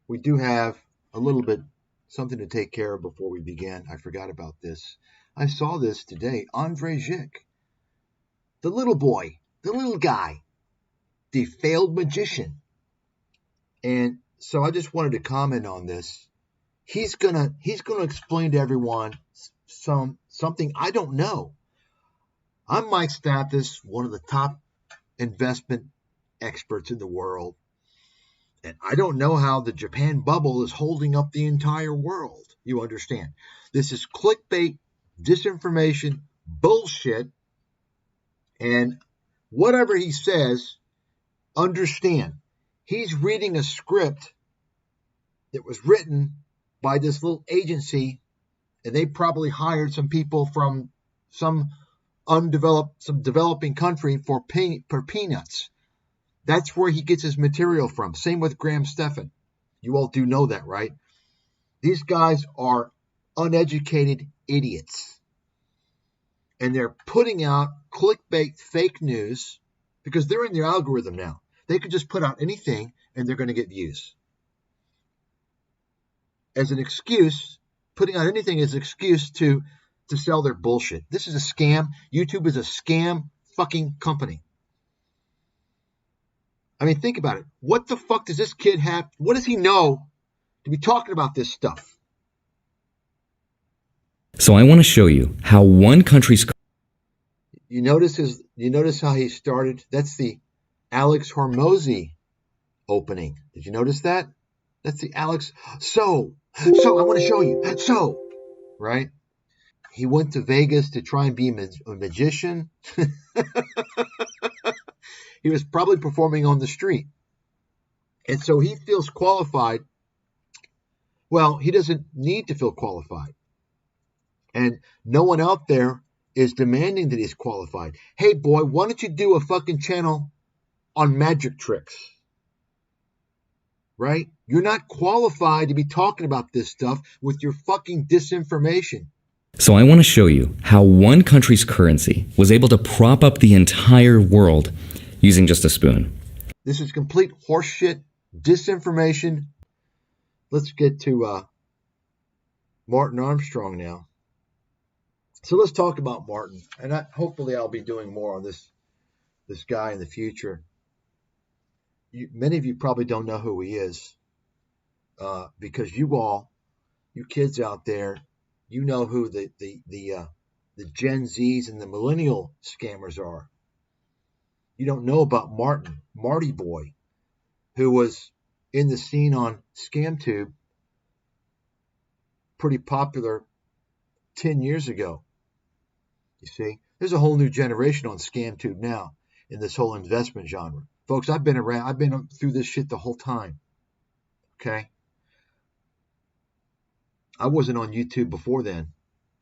we do have a little bit something to take care of before we begin. I forgot about this. I saw this today. Andre Zick, the little boy, the little guy, the failed magician. And so I just wanted to comment on this. He's gonna explain to everyone something I don't know. I'm Mike Stathis, one of the top investment experts in the world. And I don't know how the Japan bubble is holding up the entire world. You understand? This is clickbait, disinformation, bullshit. And whatever he says, understand. He's reading a script that was written by this little agency, and they probably hired some people from some developing country for peanuts. That's where he gets his material from. Same with Graham Stephan. You all do know that, right? These guys are uneducated idiots. And they're putting out clickbait fake news because they're in their algorithm now. They could just put out anything and they're going to get views. As an excuse, putting out anything as an excuse to sell their bullshit. This is a scam. YouTube is a scam fucking company. I mean, think about it. What the fuck does this kid have? What does he know to be talking about this stuff? So I want to show you how one country's... You notice how he started? That's the Alex Hormozy opening. Did you notice that? That's the Alex. So I want to show you. So, right? He went to Vegas to try and be a magician. He was probably performing on the street. And so he feels qualified. Well, he doesn't need to feel qualified. And no one out there is demanding that he's qualified. Hey, boy, why don't you do a fucking channel on magic tricks? Right? You're not qualified to be talking about this stuff with your fucking disinformation. So I want to show you how one country's currency was able to prop up the entire world using just a spoon. This is complete horseshit, disinformation. Let's get to Martin Armstrong now. So let's talk about Martin. And hopefully I'll be doing more on this guy in the future. Many of you probably don't know who he is because you kids out there, you know who the Gen Zs and the millennial scammers are. You don't know about Marty Boy, who was in the scene on ScamTube, pretty popular 10 years ago. You see, there's a whole new generation on ScamTube now in this whole investment genre. Folks, I've been through this shit the whole time. Okay? I wasn't on YouTube before then.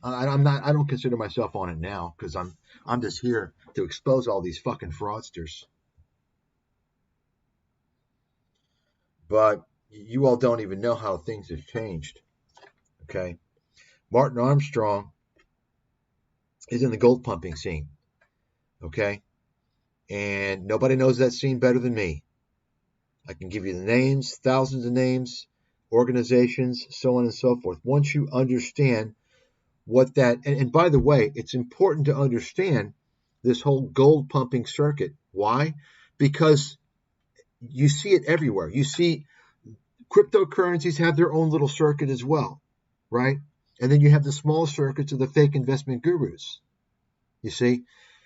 I don't consider myself on it now because I'm just here to expose all these fucking fraudsters. But you all don't even know how things have changed. Okay? Martin Armstrong is in the gold pumping scene. Okay? And nobody knows that scene better than me. I can give you the names, thousands of names, organizations, so on and so forth. Once you understand what that, and by the way, it's important to understand this whole gold pumping circuit. Why? Because you see it everywhere. You see cryptocurrencies have their own little circuit as well, right? And then you have the small circuits of the fake investment gurus. You see?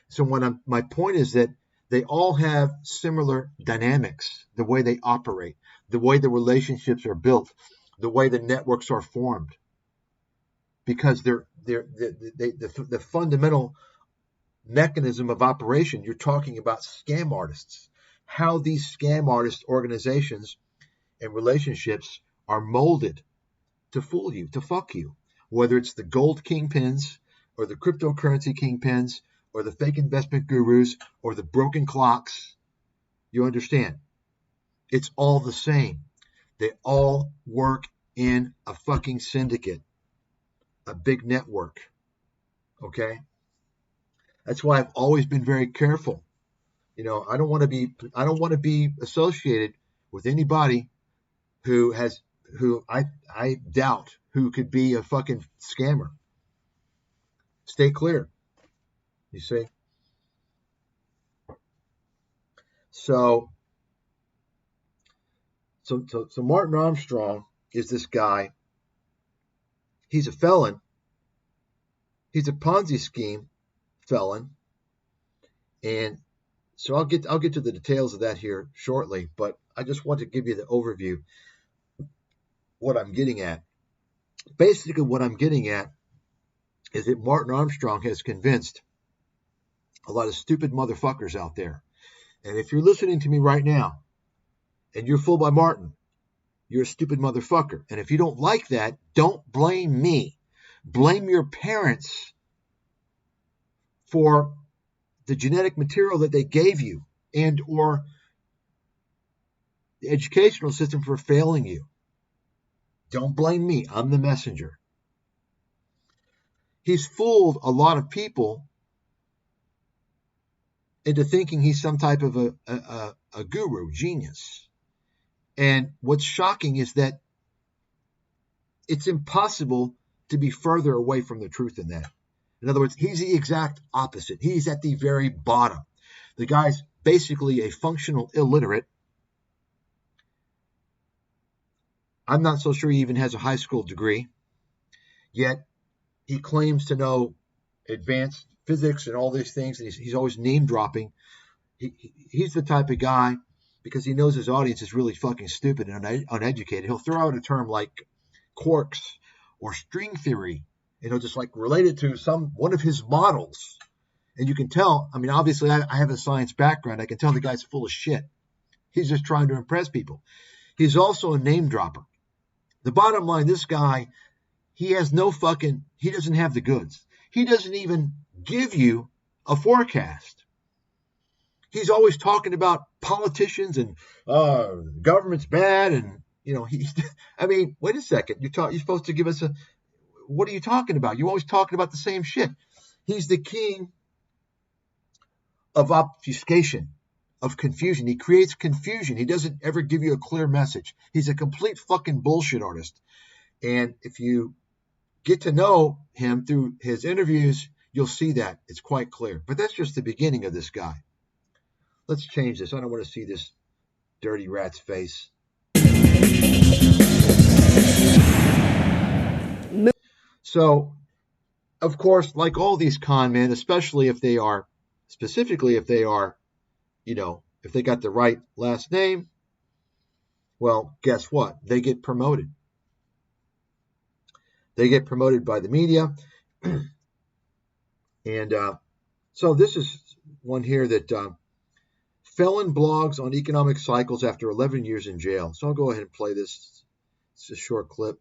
So my point is that they all have similar dynamics, the way they operate, the way the relationships are built, the way the networks are formed. Because the fundamental mechanism of operation, you're talking about scam artists, how these scam artist organizations and relationships are molded to fool you, to fuck you, whether it's the gold kingpins or the cryptocurrency kingpins or the fake investment gurus or the broken clocks. You understand? It's all the same. They all work in a fucking syndicate, a big network. Okay? That's why I've always been very careful. You know, I don't want to be associated with anybody who I doubt who could be a fucking scammer. Stay clear. You see? So Martin Armstrong is this guy. He's a felon. He's a Ponzi scheme felon. And so I'll get to the details of that here shortly, but I just want to give you the overview. What I'm getting at. Basically, what I'm getting at is that Martin Armstrong has convinced a lot of stupid motherfuckers out there. And if you're listening to me right now and you're fooled by Martin, you're a stupid motherfucker. And if you don't like that, don't blame me. Blame your parents for the genetic material that they gave you and or the educational system for failing you. Don't blame me. I'm the messenger. He's fooled a lot of people into thinking he's some type of a guru, genius. And what's shocking is that it's impossible to be further away from the truth than that. In other words, he's the exact opposite. He's at the very bottom. The guy's basically a functional illiterate. I'm not so sure he even has a high school degree, yet he claims to know advanced physics and all these things, and he's always name dropping. He's the type of guy, because he knows his audience is really fucking stupid and uneducated, he'll throw out a term like quarks or string theory, and he'll just like relate it to one of his models. And you can tell, I mean, obviously I have a science background. I can tell the guy's full of shit. He's just trying to impress people. He's also a name dropper. The bottom line, this guy, he doesn't have the goods. He doesn't even give you a forecast. He's always talking about politicians and government's bad. And, I mean, wait a second. You're supposed to give us what are you talking about? You're always talking about the same shit. He's the king of obfuscation, of confusion. He creates confusion. He doesn't ever give you a clear message. He's a complete fucking bullshit artist. And if you get to know him through his interviews, you'll see that. It's quite clear. But that's just the beginning of this guy. Let's change this. I don't want to see this dirty rat's face. So, of course, like all these con men, especially if they are, if they got the right last name, well, guess what? They get promoted. They get promoted by the media. And so this is one here that Felon blogs on economic cycles after 11 years in jail. So I'll go ahead and play this. It's a short clip.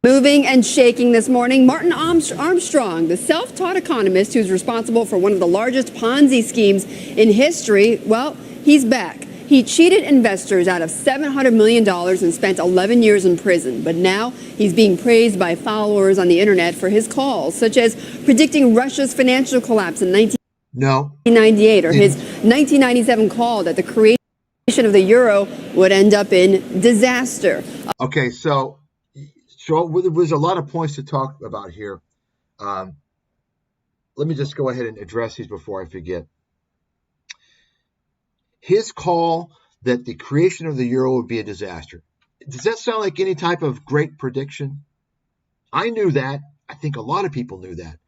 Moving and shaking this morning, Martin Armstrong, the self-taught economist who's responsible for one of the largest Ponzi schemes in history, well, he's back. He cheated investors out of $700 million and spent 11 years in prison. But now he's being praised by followers on the internet for his calls, such as predicting Russia's financial collapse in 1998 or his 1997 call that the creation of the euro would end up in disaster. Okay, so there's a lot of points to talk about here. Let me just go ahead and address these before I forget. His call that the creation of the euro would be a disaster. Does that sound like any type of great prediction? I knew that. I think a lot of people knew that.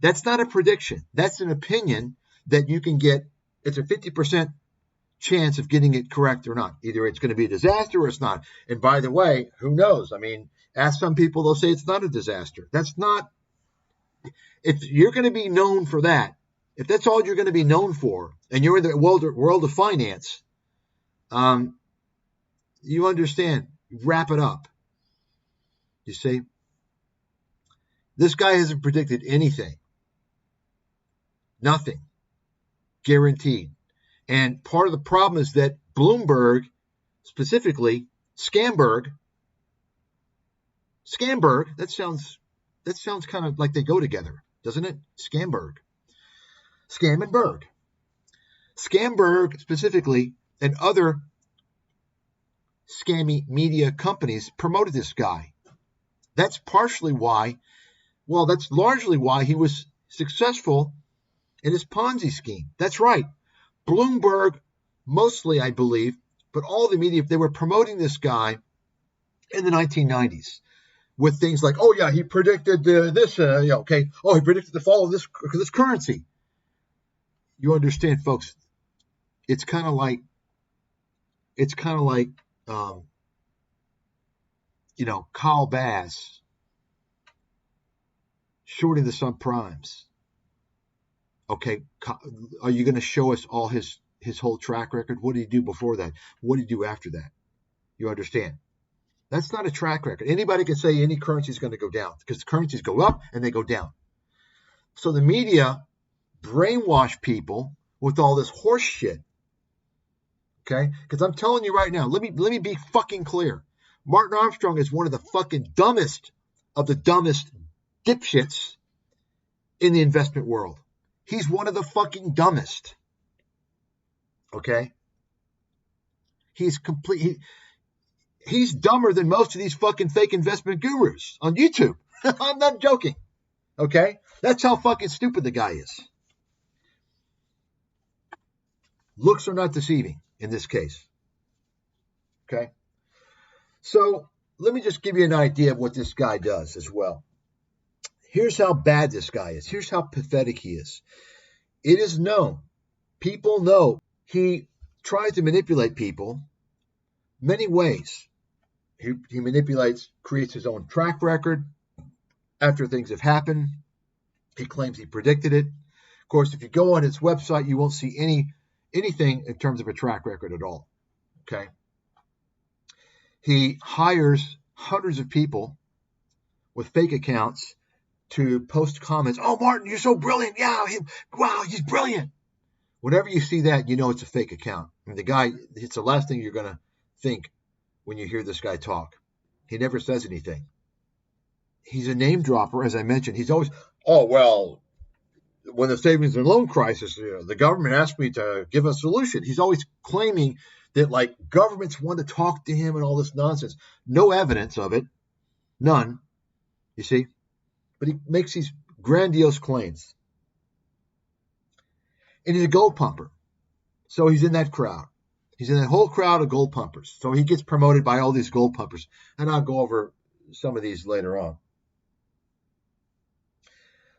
That's not a prediction. That's an opinion that you can get. It's a 50% chance of getting it correct or not. Either it's going to be a disaster or it's not. And by the way, who knows? I mean, ask some people, they'll say it's not a disaster. That's not. If you're going to be known for that, if that's all you're going to be known for, and you're in the world of finance, you understand. Wrap it up. You see? This guy hasn't predicted anything. Nothing. Guaranteed. And part of the problem is that Bloomberg, specifically, Scamberg, that sounds kind of like they go together, doesn't it? Scam and Berg specifically, and other scammy media companies promoted this guy. That's partially why, well, that's largely why he was successful in his Ponzi scheme. That's right. Bloomberg, mostly, I believe, but all the media, they were promoting this guy in the 1990s with things like, oh, yeah, he predicted this, okay. Oh, he predicted the fall of this currency. You understand, folks, it's kind of like, Kyle Bass shorting the subprimes. Okay, are you going to show us all his whole track record? What did he do before that? What did he do after that? You understand? That's not a track record. Anybody can say any currency is going to go down because currencies go up and they go down. So the media brainwash people with all this horse shit. Okay? Because I'm telling you right now, let me be fucking clear. Martin Armstrong is one of the fucking dumbest of the dumbest dipshits in the investment world. He's one of the fucking dumbest. Okay? He's dumber than most of these fucking fake investment gurus on YouTube. I'm not joking. Okay? That's how fucking stupid the guy is. Looks are not deceiving in this case. Okay? So let me just give you an idea of what this guy does as well. Here's how bad this guy is. Here's how pathetic he is. It is known. People know he tries to manipulate people many ways. He manipulates, creates his own track record after things have happened. He claims he predicted it. Of course, if you go on his website, you won't see anything in terms of a track record at all. Okay? He hires hundreds of people with fake accounts to post comments. Oh, Martin, you're so brilliant. Yeah, wow, he's brilliant. Whenever you see that, you know it's a fake account. I mean, the guy, it's the last thing you're going to think when you hear this guy talk. He never says anything. He's a name dropper, as I mentioned. He's always, oh, well, when the savings and loan crisis, the government asked me to give a solution. He's always claiming that, like, governments want to talk to him and all this nonsense. No evidence of it. None. You see? But he makes these grandiose claims. And he's a gold pumper. So he's in that crowd. He's in that whole crowd of gold pumpers. So he gets promoted by all these gold pumpers. And I'll go over some of these later on.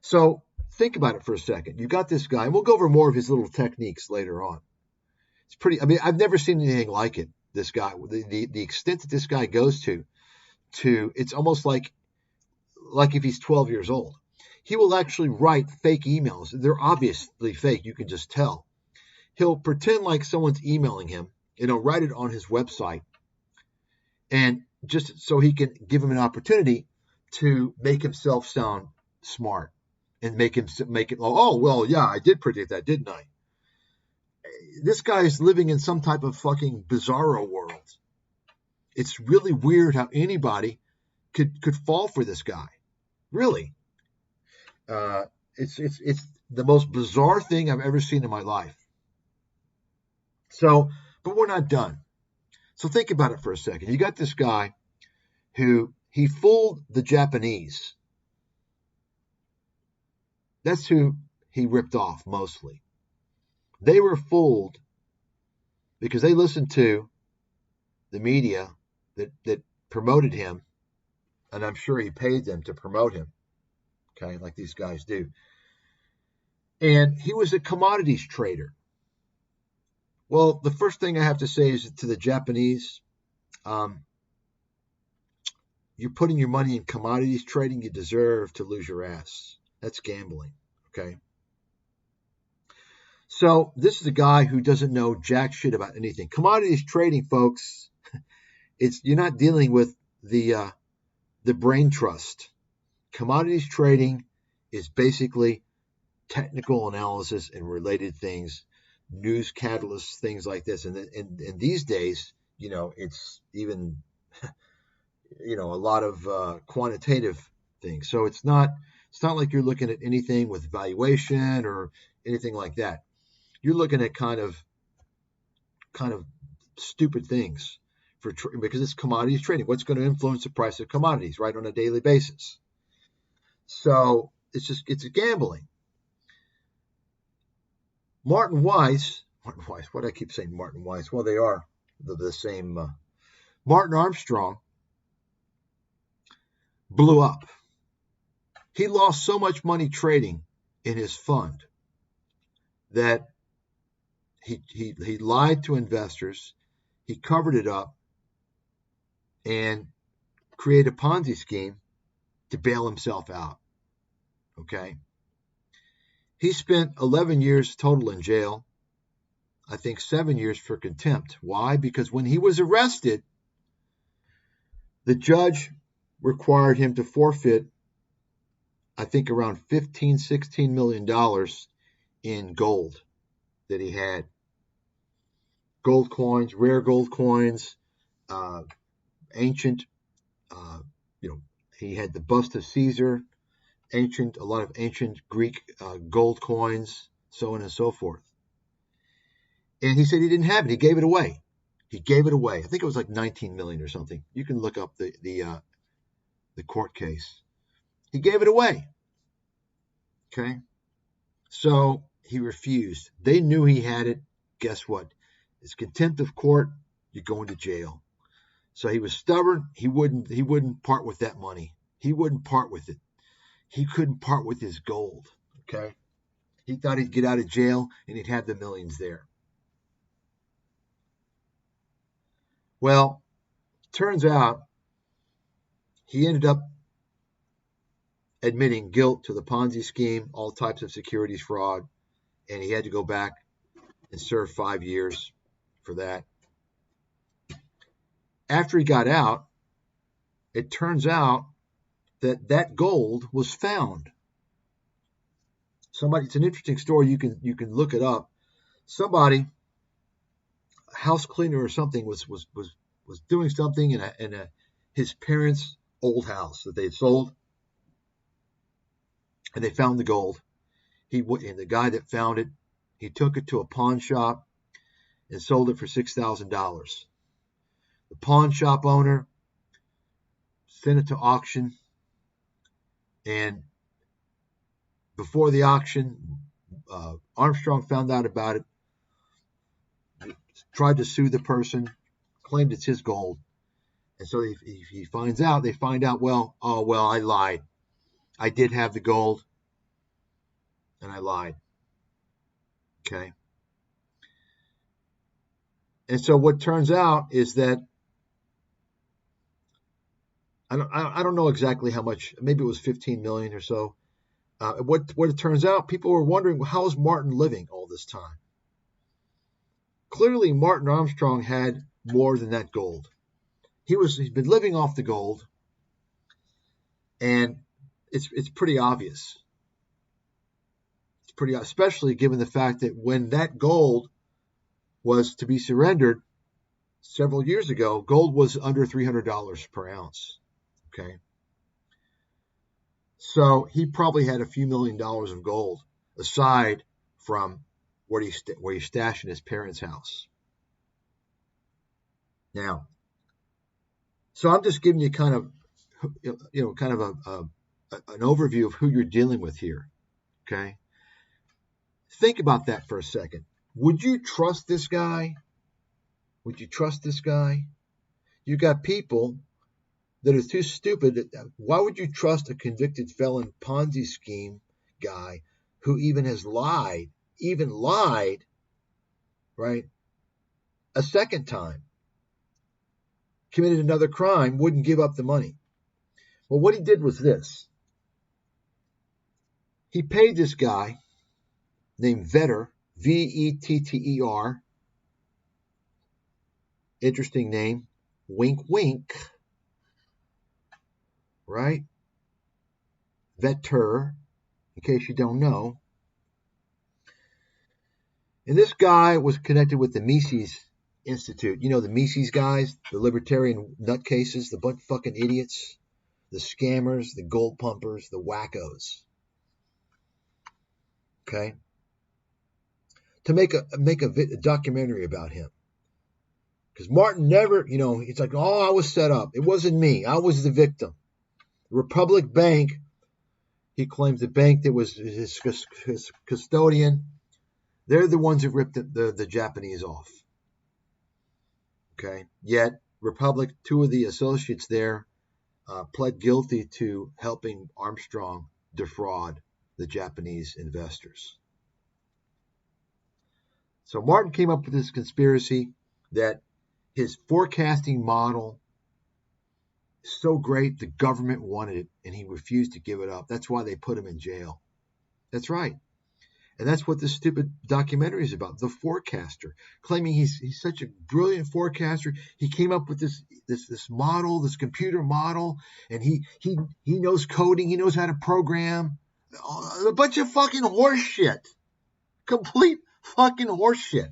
So think about it for a second. You got this guy, and we'll go over more of his little techniques later on. It's pretty, I mean, I've never seen anything like it, this guy. The extent that this guy goes to it's almost like if he's 12 years old. He will actually write fake emails. They're obviously fake. You can just tell. He'll pretend like someone's emailing him, and he'll write it on his website, and just so he can give him an opportunity to make himself sound smart and make it, oh, well, yeah, I did predict that, didn't I? This guy is living in some type of fucking bizarro world. It's really weird how anybody could fall for this guy. Really. It's the most bizarre thing I've ever seen in my life. So, but we're not done. So think about it for a second. You got this guy who he fooled the Japanese. That's who he ripped off mostly. They were fooled because they listened to the media that promoted him, and I'm sure he paid them to promote him, okay, like these guys do. And he was a commodities trader. Well, the first thing I have to say is to the Japanese, you're putting your money in commodities trading, you deserve to lose your ass. That's gambling, okay? So this is a guy who doesn't know jack shit about anything. Commodities trading, folks, you're not dealing with the brain trust. Commodities trading is basically technical analysis and related things, news catalysts, things like this. And these days, it's even, a lot of quantitative things. So it's not like you're looking at anything with valuation or anything like that. You're looking at kind of stupid things, because it's commodities trading. What's going to influence the price of commodities, right, on a daily basis? So it's a gambling. Martin Weiss, what do I keep saying Martin Weiss? Well, they are the same. Martin Armstrong blew up. He lost so much money trading in his fund that he lied to investors. He covered it up and created a Ponzi scheme to bail himself out. Okay. He spent 11 years total in jail. I think 7 years for contempt. Why? Because when he was arrested, the judge required him to forfeit, I think, around $16 million in gold that he had. Gold coins, rare gold coins, ancient, he had the bust of Caesar, a lot of ancient Greek gold coins, so on and so forth. And he said he didn't have it. He gave it away. I think it was like 19 million or something. You can look up the court case. He gave it away. Okay. So he refused. They knew he had it. Guess what? It's contempt of court. You're going to jail. So he was stubborn. He wouldn't part with that money. He wouldn't part with it. He couldn't part with his gold. Okay. He thought he'd get out of jail and he'd have the millions there. Well, turns out he ended up admitting guilt to the Ponzi scheme, all types of securities fraud, and he had to go back and serve 5 years for that. After he got out, it turns out that gold was found. It's an interesting story. You can look it up. Somebody, a house cleaner or something, was doing something in his parents' old house that they had sold, and they found the gold. And the guy that found it, he took it to a pawn shop and sold it for $6,000. The pawn shop owner sent it to auction, and before the auction, Armstrong found out about it, tried to sue the person, claimed it's his gold. And so they find out, well, I lied. I did have the gold, and I lied. Okay. And so what turns out is that I don't know exactly how much, maybe it was 15 million or so. What it turns out, people were wondering, well, how is Martin living all this time? Clearly, Martin Armstrong had more than that gold. He's been living off the gold, and it's pretty obvious. It's pretty, especially given the fact that when that gold was to be surrendered several years ago, gold was under $300 per ounce. Okay. So he probably had a few $1 million of gold aside from where he stashed in his parents' house. Now, so I'm just giving you kind of an overview of who you're dealing with here. Okay. Think about that for a second. Would you trust this guy? You got people that are too stupid. Why would you trust a convicted felon Ponzi scheme guy who even lied, right, a second time, committed another crime, wouldn't give up the money? Well, what he did was this. He paid this guy named Vetter, Vetter, interesting name, wink, wink, right? Vetter, in case you don't know. And this guy was connected with the Mises Institute. You know, the Mises guys, the libertarian nutcases, the bunch of fucking idiots, the scammers, the gold pumpers, the wackos. Okay? To make a documentary about him. Because Martin never, he's like, oh, I was set up. It wasn't me. I was the victim. Republic Bank, he claims the bank that was his custodian, they're the ones who ripped the Japanese off. Okay. Yet, Republic, two of the associates there, pled guilty to helping Armstrong defraud the Japanese investors. So Martin came up with this conspiracy that his forecasting model is so great the government wanted it and he refused to give it up. That's why they put him in jail. That's right. And that's what this stupid documentary is about. The forecaster, claiming he's such a brilliant forecaster. He came up with this model, this computer model, and he knows coding. He knows how to program. A bunch of fucking horse shit. Complete fucking horse shit.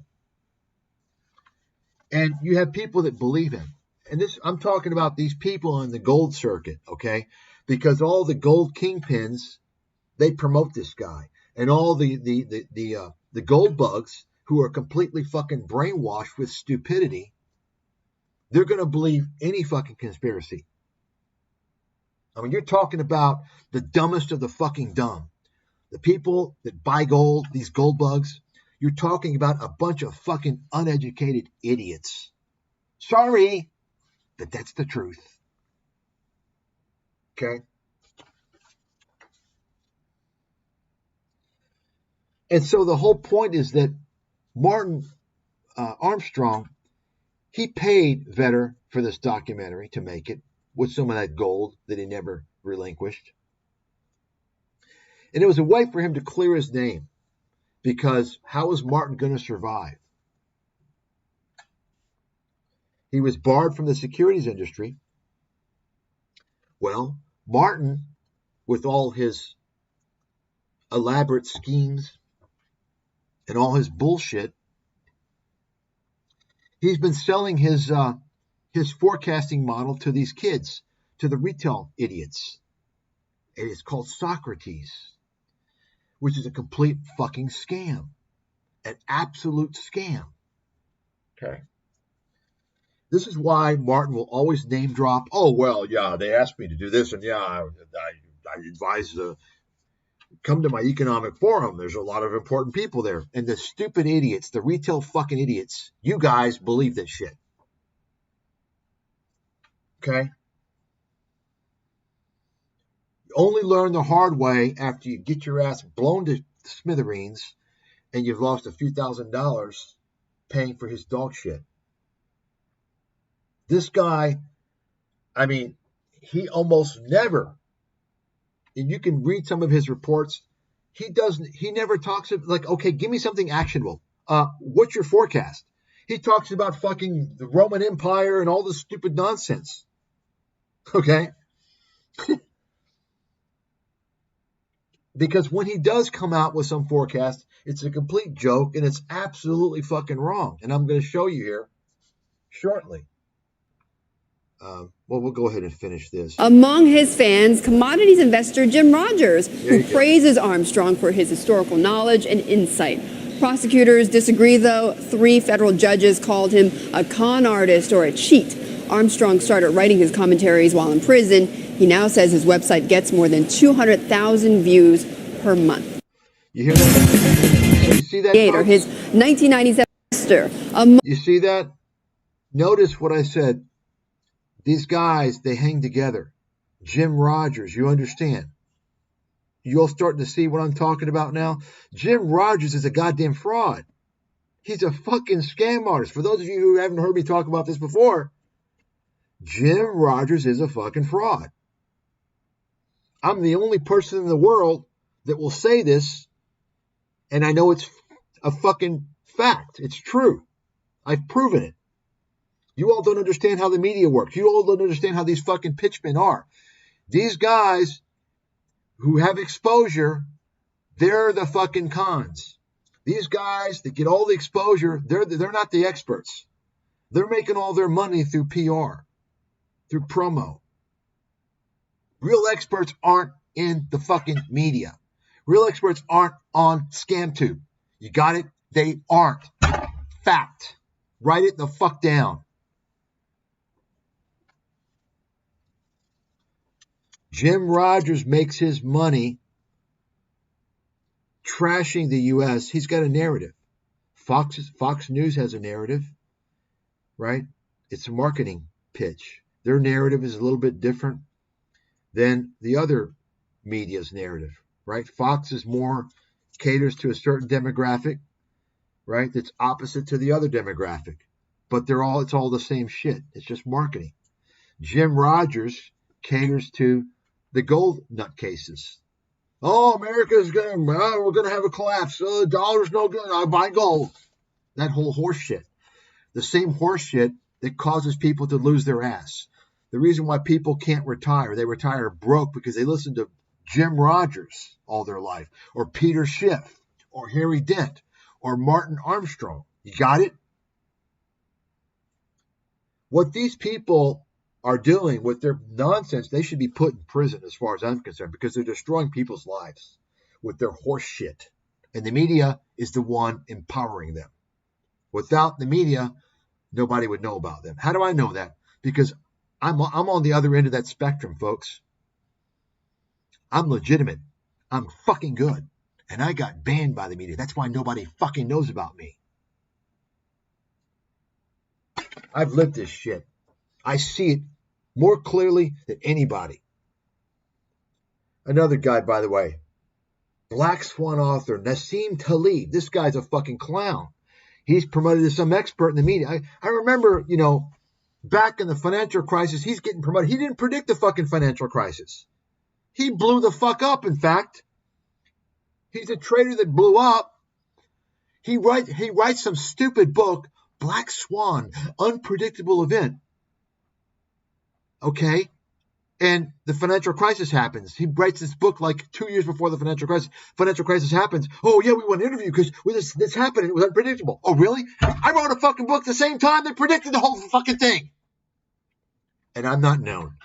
And you have people that believe him. And this, I'm talking about these people in the gold circuit, okay? Because all the gold kingpins, they promote this guy. And all the gold bugs who are completely fucking brainwashed with stupidity, they're going to believe any fucking conspiracy. I mean, you're talking about the dumbest of the fucking dumb. The people that buy gold, these gold bugs, you're talking about a bunch of fucking uneducated idiots. Sorry, but that's the truth. Okay? And so the whole point is that Martin Armstrong, he paid Vedder for this documentary to make it with some of that gold that he never relinquished. And it was a way for him to clear his name, because how was Martin going to survive? He was barred from the securities industry. Well, Martin, with all his elaborate schemes and all his bullshit, he's been selling his forecasting model to these kids, to the retail idiots. And it's called Socrates, which is a complete fucking scam. An absolute scam. Okay. This is why Martin will always name drop. Oh, well, yeah, they asked me to do this, and yeah, I advise come to my economic forum. There's a lot of important people there. And the stupid idiots, the retail fucking idiots, you guys believe this shit. Okay? You only learn the hard way after you get your ass blown to smithereens and you've lost a few $1,000s paying for his dog shit. This guy, I mean, he almost never, and you can read some of his reports, he never talks about, like, okay, give me something actionable. What's your forecast? He talks about fucking the Roman Empire and all this stupid nonsense. Okay? Because when he does come out with some forecast, it's a complete joke and it's absolutely fucking wrong. And I'm going to show you here shortly. Well, we'll go ahead and finish this. Among his fans, commodities investor Jim Rogers, who praises Armstrong for his historical knowledge and insight. Prosecutors disagree, though. 3 federal judges called him a con artist or a cheat. Armstrong started writing his commentaries while in prison. He now says his website gets more than 200,000 views per month. You hear that? You see that? Or his 1997 investor. You see that? Notice what I said. These guys, they hang together. Jim Rogers, you understand? You all starting to see what I'm talking about now? Jim Rogers is a goddamn fraud. He's a fucking scam artist. For those of you who haven't heard me talk about this before, Jim Rogers is a fucking fraud. I'm the only person in the world that will say this, and I know it's a fucking fact. It's true. I've proven it. You all don't understand how the media works. You all don't understand how these fucking pitchmen are. These guys who have exposure, they're the fucking cons. These guys that get all the exposure, they're not the experts. They're making all their money through PR, through promo. Real experts aren't in the fucking media. Real experts aren't on ScamTube. You got it? They aren't. Fact. Write it the fuck down. Jim Rogers makes his money trashing the U.S. He's got a narrative. Fox News has a narrative, right? It's a marketing pitch. Their narrative is a little bit different than the other media's narrative, right? Fox is more caters to a certain demographic, right? That's opposite to the other demographic. But it's all the same shit. It's just marketing. Jim Rogers caters to the gold nutcases. Oh, we're going to have a collapse. Oh, the dollar's no good. I buy gold. That whole horse shit. The same horse shit that causes people to lose their ass. The reason why people can't retire, they retire broke because they listen to Jim Rogers all their life, or Peter Schiff, or Harry Dent, or Martin Armstrong. You got it? What these people are doing with their nonsense, they should be put in prison as far as I'm concerned, because they're destroying people's lives with their horse shit. And the media is the one empowering them. Without the media, nobody would know about them. How do I know that? Because I'm on the other end of that spectrum, folks. I'm legitimate. I'm fucking good. And I got banned by the media. That's why nobody fucking knows about me. I've lived this shit. I see it more clearly than anybody. Another guy, by the way, Black Swan author Nassim Taleb. This guy's a fucking clown. He's promoted as some expert in the media. I remember, back in the financial crisis, he's getting promoted. He didn't predict the fucking financial crisis. He blew the fuck up, in fact. He's a trader that blew up. He writes some stupid book, Black Swan, Unpredictable Event. Okay? And the financial crisis happens. He writes this book like 2 years before the financial crisis. Financial crisis happens. Oh, yeah, we want an interview because this happened. It was unpredictable. Oh, really? I wrote a fucking book the same time that predicted the whole fucking thing. And I'm not known.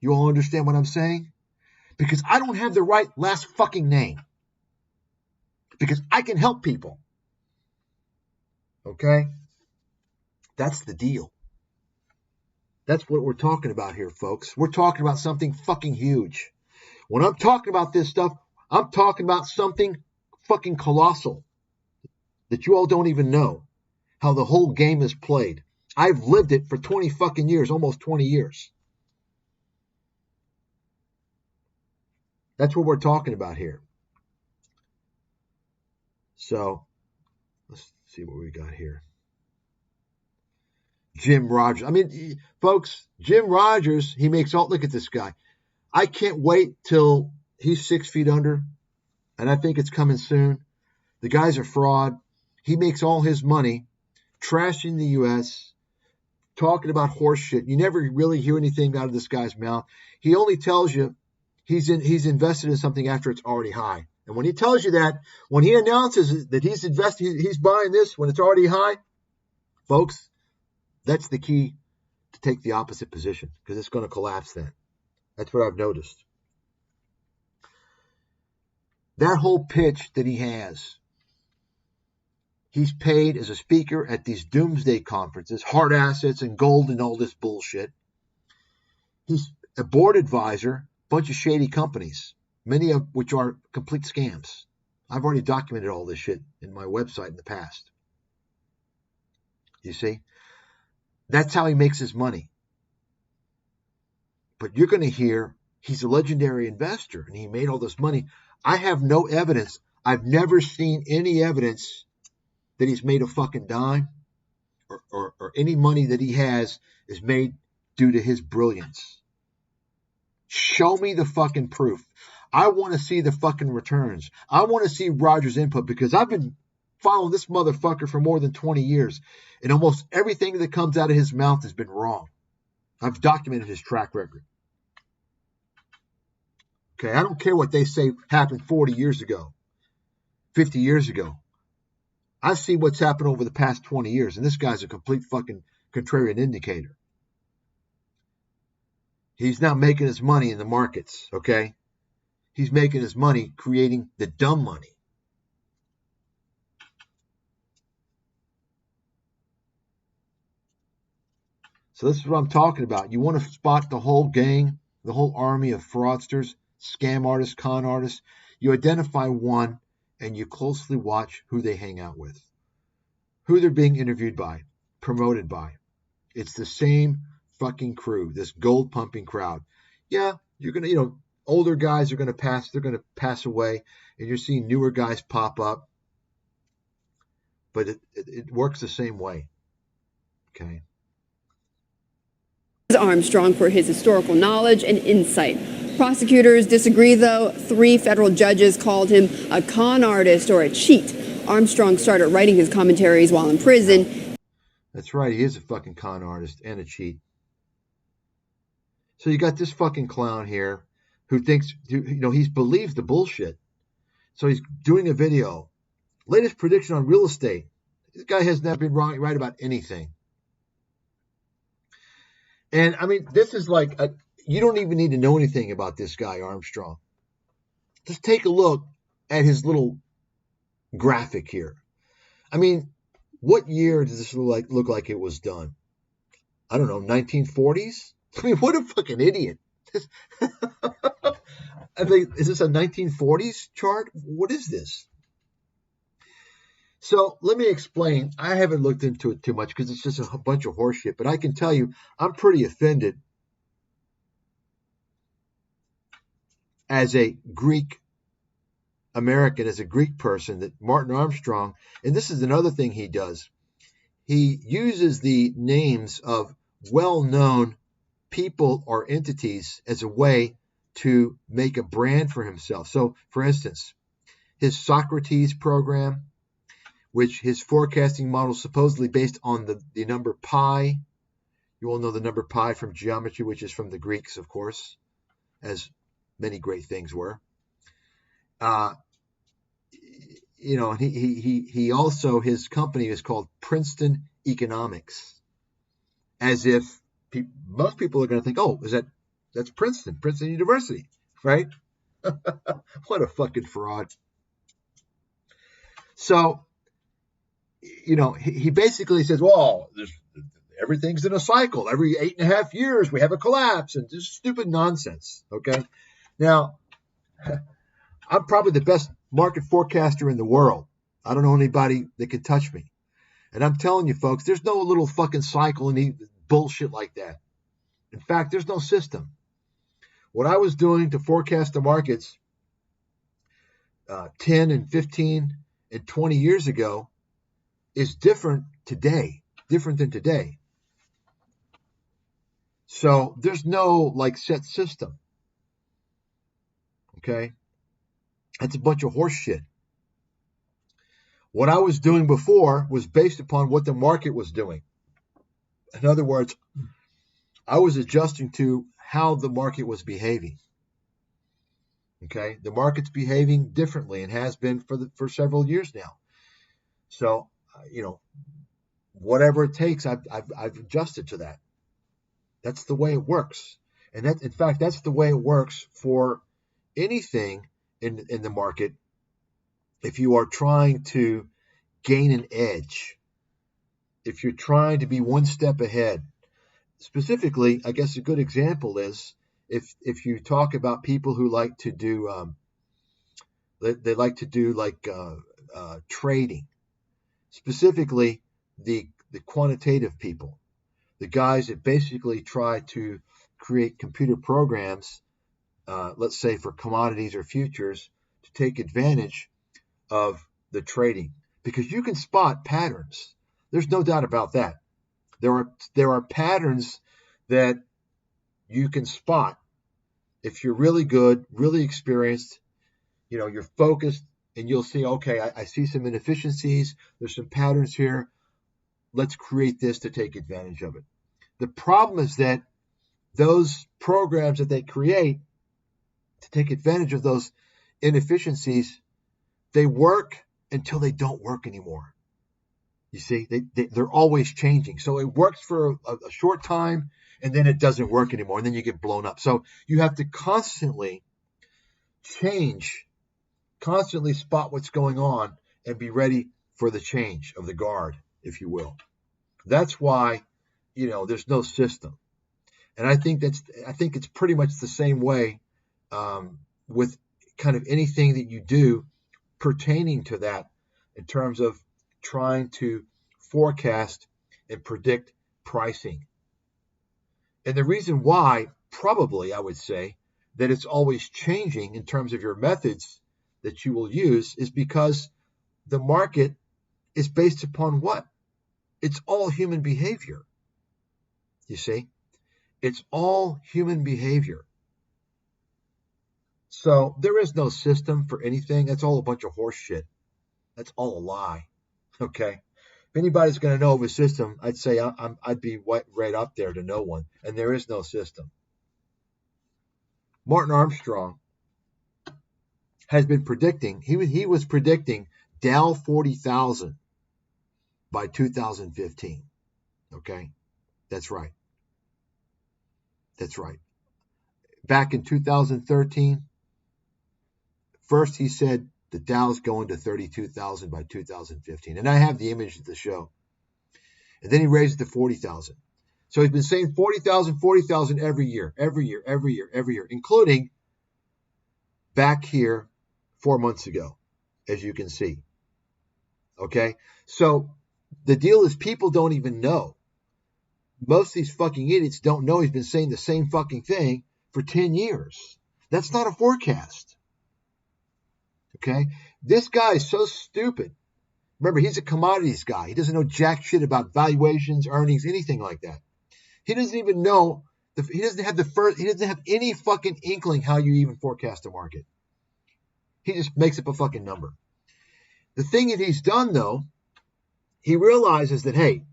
You all understand what I'm saying? Because I don't have the right last fucking name. Because I can help people. Okay? That's the deal. That's what we're talking about here, folks. We're talking about something fucking huge. When I'm talking about this stuff, I'm talking about something fucking colossal that you all don't even know how the whole game is played. I've lived it for 20 fucking years, almost 20 years. That's what we're talking about here. So, let's see what we got here. Jim Rogers. I mean, folks, Jim Rogers, he makes all, look at this guy. I can't wait till he's 6 feet under, and I think it's coming soon. The guy's a fraud. He makes all his money trashing the U.S., talking about horse shit. You never really hear anything out of this guy's mouth. He only tells you he's invested in something after it's already high. And when he tells you that, when he announces that he's buying this when it's already high, folks, that's the key to take the opposite position, because it's going to collapse then. That's what I've noticed. That whole pitch that he has, he's paid as a speaker at these doomsday conferences, hard assets and gold and all this bullshit. He's a board advisor, bunch of shady companies, many of which are complete scams. I've already documented all this shit in my website in the past. You see? That's how he makes his money. But you're going to hear he's a legendary investor and he made all this money. I have no evidence. I've never seen any evidence that he's made a fucking dime or any money that he has is made due to his brilliance. Show me the fucking proof. I want to see the fucking returns. I want to see Rogers' input, because I've been following this motherfucker for more than 20 years. And almost everything that comes out of his mouth has been wrong. I've documented his track record. Okay, I don't care what they say happened 40 years ago, 50 years ago. I see what's happened over the past 20 years, and this guy's a complete fucking contrarian indicator. He's not making his money in the markets, okay? He's making his money creating the dumb money. So this is what I'm talking about. You want to spot the whole gang the whole army of fraudsters, scam artists, con artists. You identify one and you closely watch who they hang out with, who they're being interviewed by, promoted by. It's the same fucking crew, this gold pumping crowd. Yeah, you're going to, older guys are going to pass, they're going to pass away, and you're seeing newer guys pop up. But it works the same way. Okay. Armstrong for his historical knowledge and insight. Prosecutors disagree, though. 3 federal judges called him a con artist or a cheat. Armstrong started writing his commentaries while in prison. That's right. He is a fucking con artist and a cheat. So you got this fucking clown here who thinks, he's believed the bullshit. So he's doing a video. Latest prediction on real estate. This guy has not been right about anything. And I mean, this is like, you don't even need to know anything about this guy, Armstrong. Just take a look at his little graphic here. I mean, what year does this look like it was done? I don't know, 1940s? I mean, what a fucking idiot. I think, is this a 1940s chart? What is this? So let me explain. I haven't looked into it too much because it's just a bunch of horse shit. But I can tell you, I'm pretty offended as a Greek American, as a Greek person, that Martin Armstrong, and this is another thing he does, he uses the names of well-known people or entities as a way to make a brand for himself. So, for instance, his Socrates program, which his forecasting model is supposedly based on the number pi. You all know the number pi from geometry, which is from the Greeks, of course, as many great things were. He also, his company is called Princeton Economics, as if most people are going to think, oh, that's Princeton University, right? What a fucking fraud. So, he basically says, well, everything's in a cycle. Every 8.5 years, we have a collapse, and just stupid nonsense, okay? Now, I'm probably the best market forecaster in the world. I don't know anybody that can touch me. And I'm telling you, folks, there's no little fucking cycle and bullshit like that. In fact, there's no system. What I was doing to forecast the markets 10 and 15 and 20 years ago is different than today. So there's no set system. Okay? That's a bunch of horse shit. What I was doing before was based upon what the market was doing. In other words, I was adjusting to how the market was behaving. Okay? The market's behaving differently and has been for several years now. So, whatever it takes, I've adjusted to that. That's the way it works. And in fact, that's the way it works for anything in the market. If you are trying to gain an edge, if you're trying to be one step ahead, specifically, I guess a good example is if you talk about people who like to do, they like to do trading. Specifically, the quantitative people, the guys that basically try to create computer programs, let's say for commodities or futures, to take advantage of the trading, because you can spot patterns. There's no doubt about that. There are patterns that you can spot if you're really good, really experienced. You're focused. And you'll see, okay, I see some inefficiencies. There's some patterns here. Let's create this to take advantage of it. The problem is that those programs that they create to take advantage of those inefficiencies, they work until they don't work anymore. You see, they're always changing. So it works for a short time, and then it doesn't work anymore, and then you get blown up. So you have to constantly change, constantly spot what's going on and be ready for the change of the guard, if you will. That's why, there's no system. And I think it's pretty much the same way with kind of anything that you do pertaining to that in terms of trying to forecast and predict pricing. And the reason why, probably, I would say, that it's always changing in terms of your methods that you will use is because the market is based upon what? It's all human behavior. You see? It's all human behavior. So there is no system for anything. That's all a bunch of horse shit. That's all a lie. Okay? If anybody's going to know of a system, I'd say I'd be right up there to no one. And there is no system. Martin Armstrong has been predicting, he was predicting Dow 40,000 by 2015. Okay? That's right. That's right. Back in 2013, first he said the Dow's going to 32,000 by 2015. And I have the image of the show. And then he raised it to 40,000. So he's been saying 40,000, 40,000 every year, including back here 4 months ago, as you can see. Okay? So the deal is people don't even know. Most of these fucking idiots don't know he's been saying the same fucking thing for 10 years. That's not a forecast. Okay? This guy is so stupid. Remember, he's a commodities guy. He doesn't know jack shit about valuations, earnings, anything like that. He doesn't even know. He doesn't have any fucking inkling how you even forecast a market. He just makes up a fucking number. The thing that he's done, though, he realizes that, hey,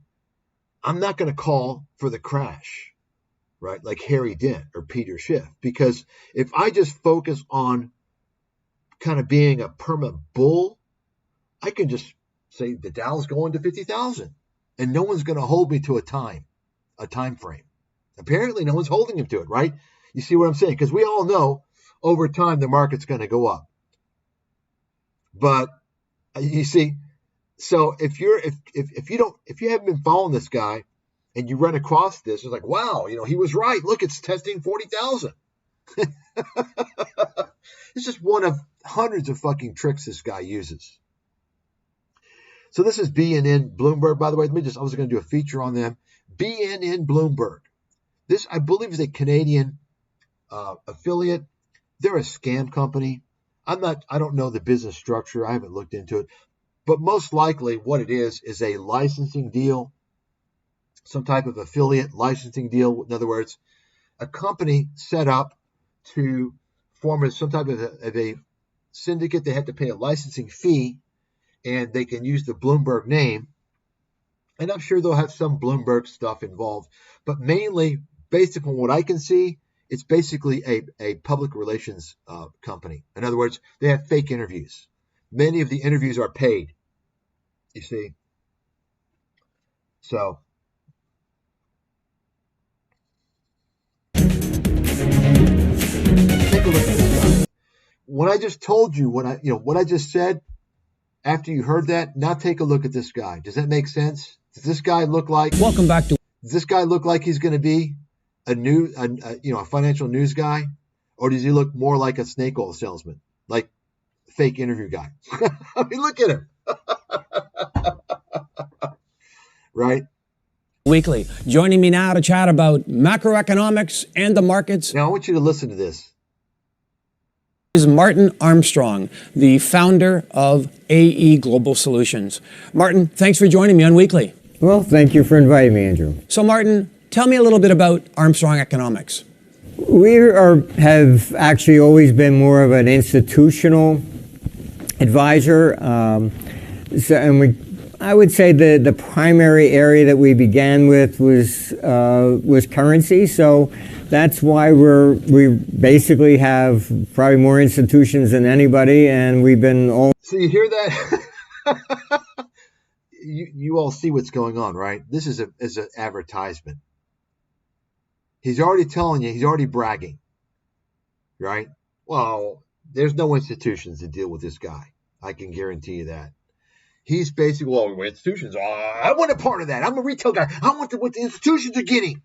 I'm not going to call for the crash, right? Like Harry Dent or Peter Schiff. Because if I just focus on kind of being a perma bull, I can just say the Dow's going to 50,000. And no one's going to hold me to a time frame. Apparently, no one's holding him to it, right? You see what I'm saying? Because we all know over time the market's going to go up. But you see, so if you haven't been following this guy and you run across this, it's like, wow, he was right. Look, it's testing 40,000. It's just one of hundreds of fucking tricks this guy uses. So this is BNN Bloomberg, by the way. I was going to do a feature on them. BNN Bloomberg. This, I believe, is a Canadian affiliate. They're a scam company. I don't know the business structure. I haven't looked into it. But most likely what it is a licensing deal, some type of affiliate licensing deal. In other words, a company set up to form some type of a syndicate. They have to pay a licensing fee, and they can use the Bloomberg name. And I'm sure they'll have some Bloomberg stuff involved. But mainly, based upon what I can see, it's basically a public relations company. In other words, they have fake interviews. Many of the interviews are paid, you see. So, take a look at this guy. When I just told you, what I just said, after you heard that, now take a look at this guy. Does that make sense? Does this guy look like? Welcome back to. Does this guy look like he's going to be a financial news guy, or does he look more like a snake oil salesman, like fake interview guy? I mean, look at him. Right? Weekly. Joining me now to chat about macroeconomics and the markets. Now I want you to listen to this. Is Martin Armstrong, the founder of AE Global Solutions. Martin, thanks for joining me on Weekly. Well, thank you for inviting me, Andrew. So, Martin, tell me a little bit about Armstrong Economics. We have actually always been more of an institutional advisor. I would say the primary area that we began with was currency. So that's why we basically have probably more institutions than anybody, and we've been all. So you hear that? You all see what's going on, right? This is an advertisement. He's already telling you, he's already bragging, right? Well, there's no institutions to deal with this guy. I can guarantee you that. He's basically, well, institutions, I want a part of that. I'm a retail guy. I want what the institutions are getting.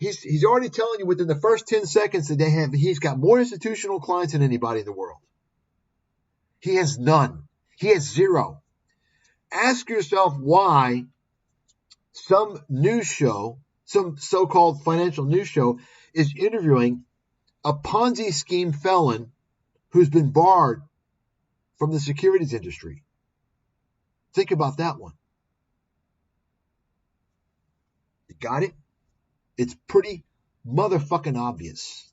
He's already telling you within the first 10 seconds that he's got more institutional clients than anybody in the world. He has none. He has zero. Ask yourself why some news show, some so-called financial news show, is interviewing a Ponzi scheme felon who's been barred from the securities industry. Think about that one. You got it? It's pretty motherfucking obvious.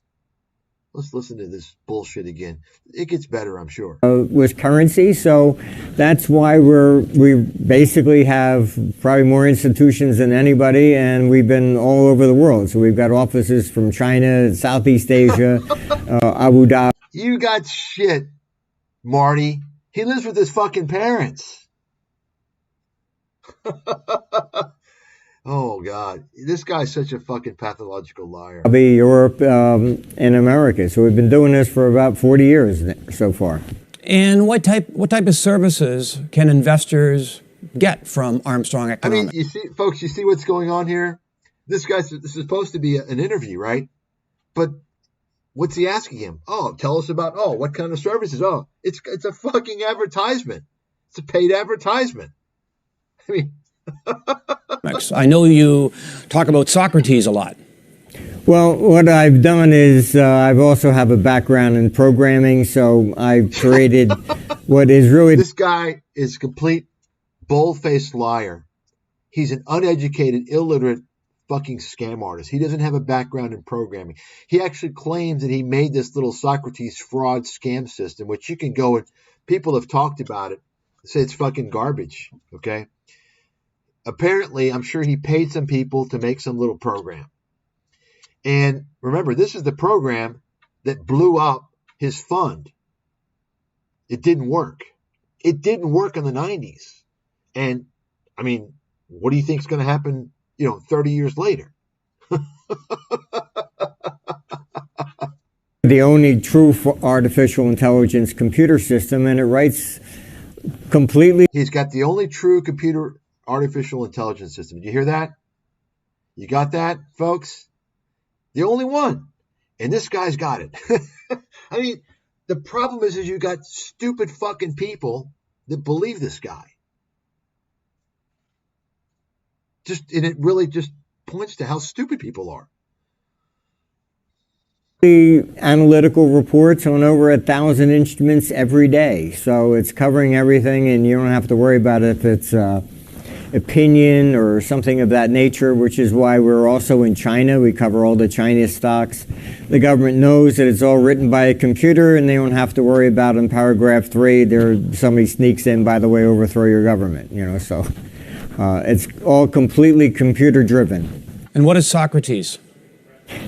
Let's listen to this bullshit again. It gets better, I'm sure. With currency, so that's why we basically have probably more institutions than anybody, and we've been all over the world. So we've got offices from China, Southeast Asia, Abu Dhabi. You got shit, Marty. He lives with his fucking parents. Oh, God. This guy's such a fucking pathological liar. Europe, and America. So we've been doing this for about 40 years so far. And what type of services can investors get from Armstrong Economics? I mean, you see, folks, you see what's going on here? This is supposed to be an interview, right? But what's he asking him? Oh, tell us about, what kind of services? Oh, it's a fucking advertisement. It's a paid advertisement. I mean... I know you talk about Socrates a lot. Well, what I've done is I've also have a background in programming, so I've created what is really... This guy is a complete bold-faced liar. He's an uneducated, illiterate fucking scam artist. He doesn't have a background in programming. He actually claims that he made this little Socrates fraud scam system, which you can go and people have talked about it, say it's fucking garbage, okay? Apparently, I'm sure he paid some people to make some little program. And remember, this is the program that blew up his fund. It didn't work. It didn't work in the 90s. And, I mean, what do you think is going to happen, 30 years later? The only true artificial intelligence computer system, and it writes completely... He's got the only true artificial intelligence system. Did you hear that? You got that, folks? The only one. And this guy's got it. I mean, the problem is you got stupid fucking people that believe this guy. And it really just points to how stupid people are. The analytical reports on over 1,000 instruments every day. So it's covering everything, and you don't have to worry about if it's opinion or something of that nature, which is why we're also in China. We cover all the China stocks. The government knows that it's all written by a computer, and they don't have to worry about in paragraph 3 somebody sneaks in, by the way, overthrow your government. So it's all completely computer driven. And what is Socrates?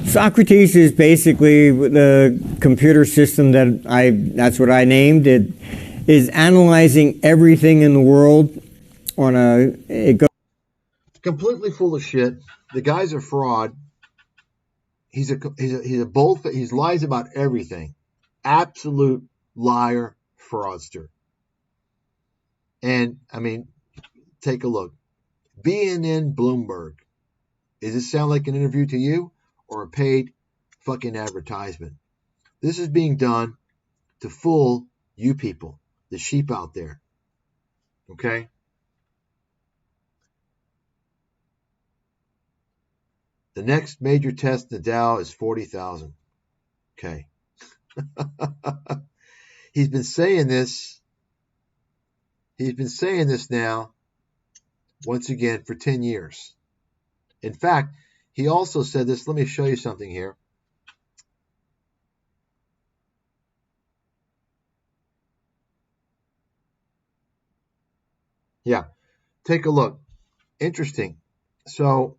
Socrates is basically the computer system that's what I named it, is analyzing everything in the world completely full of shit. The guy's a fraud. He's a bold. He lies about everything. Absolute liar, fraudster. And I mean, take a look. BNN Bloomberg. Does this sound like an interview to you or a paid fucking advertisement? This is being done to fool you people, the sheep out there. Okay? The next major test in the Dow is 40,000. Okay. He's been saying this. He's been saying this now, once again, for 10 years. In fact, he also said this. Let me show you something here. Yeah. Take a look. Interesting. So,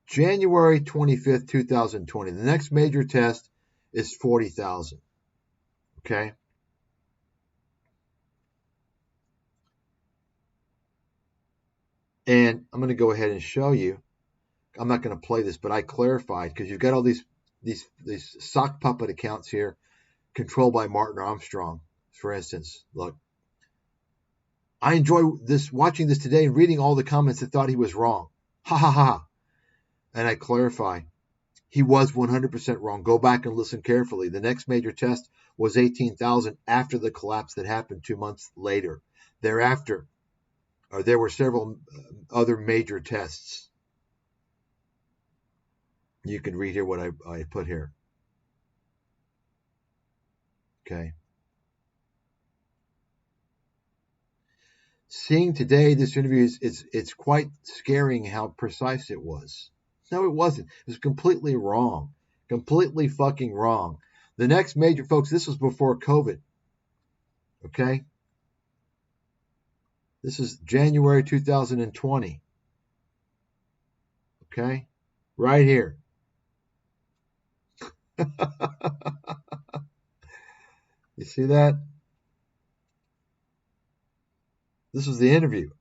January 25th, 2020. The next major test is 40,000. Okay? And I'm going to go ahead and show you. I'm not going to play this, but I clarified because you've got all these sock puppet accounts here controlled by Martin Armstrong, for instance. Look, I enjoy watching this today and reading all the comments that thought he was wrong. Ha ha ha. And I clarify, he was 100% wrong. Go back and listen carefully. The next major test was 18,000 after the collapse that happened 2 months later. Thereafter, there were several other major tests. You can read here what I put here. Okay. Seeing today this interview, it's quite scaring how precise it was. No, it wasn't. It was completely wrong. Completely fucking wrong. The next major, folks, this was before COVID. Okay? This is January 2020. Okay? Right here. You see that? This was the interview.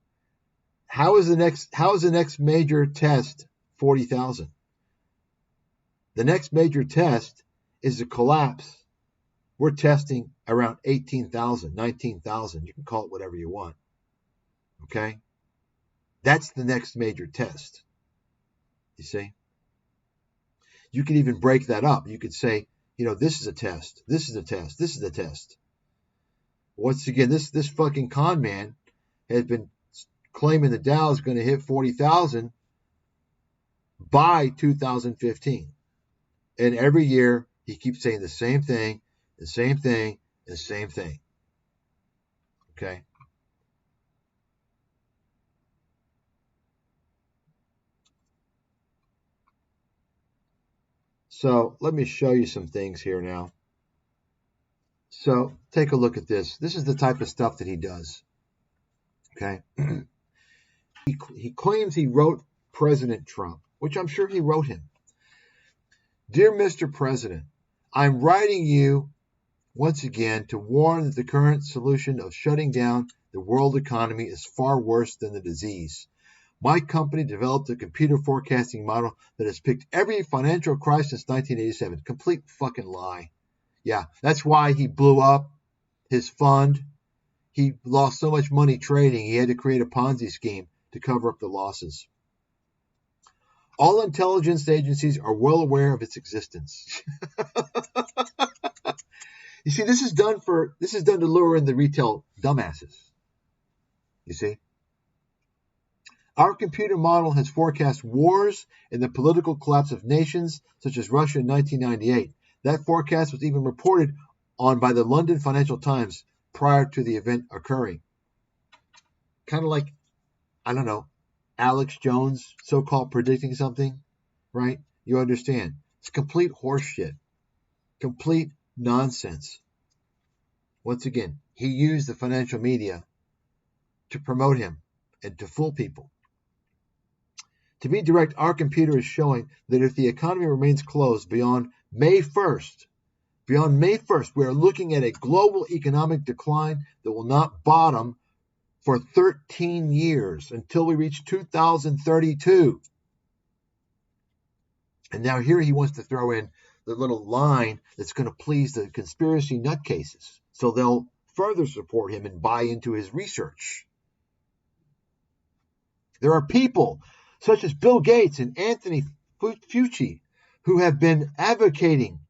How is the next major test 40,000? The next major test is the collapse. We're testing around 18,000, 19,000. You can call it whatever you want. Okay? That's the next major test. You see? You can even break that up. You could say, this is a test. This is a test. This is a test. Once again, this fucking con man has been claiming the Dow is going to hit 40,000 by 2015. And every year he keeps saying the same thing, the same thing, the same thing. Okay? So let me show you some things here now. So take a look at this. This is the type of stuff that he does. Okay? He claims he wrote President Trump, which I'm sure he wrote him. Dear Mr. President, I'm writing you once again to warn that the current solution of shutting down the world economy is far worse than the disease. My company developed a computer forecasting model that has picked every financial crisis since 1987. Complete fucking lie. Yeah, that's why he blew up his fund. He lost so much money trading, he had to create a Ponzi scheme to cover up the losses. All intelligence agencies are well aware of its existence. You see, this is done to lure in the retail dumbasses. You see? Our computer model has forecast wars and the political collapse of nations such as Russia in 1998. That forecast was even reported on by the London Financial Times prior to the event occurring. Kind of like, I don't know, Alex Jones so-called predicting something, right? You understand. It's complete horseshit. Complete nonsense. Once again, he used the financial media to promote him and to fool people. To be direct, our computer is showing that if the economy remains closed beyond May 1st, we are looking at a global economic decline that will not bottom for 13 years until we reach 2032. And now here he wants to throw in the little line that's going to please the conspiracy nutcases, so they'll further support him and buy into his research. There are people such as Bill Gates and Anthony Fauci who have been advocating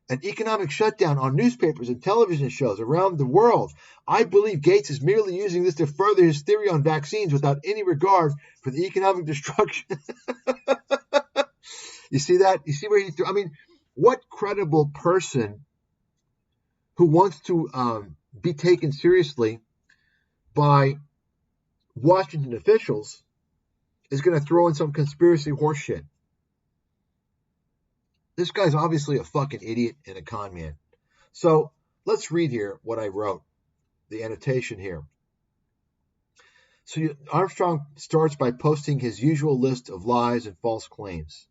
an economic shutdown on newspapers and television shows around the world. I believe Gates is merely using this to further his theory on vaccines without any regard for the economic destruction. You see that? You see where he threw? I mean, what credible person who wants to be taken seriously by Washington officials is going to throw in some conspiracy horseshit? This guy's obviously a fucking idiot and a con man. So let's read here what I wrote, the annotation here. So Armstrong starts by posting his usual list of lies and false claims.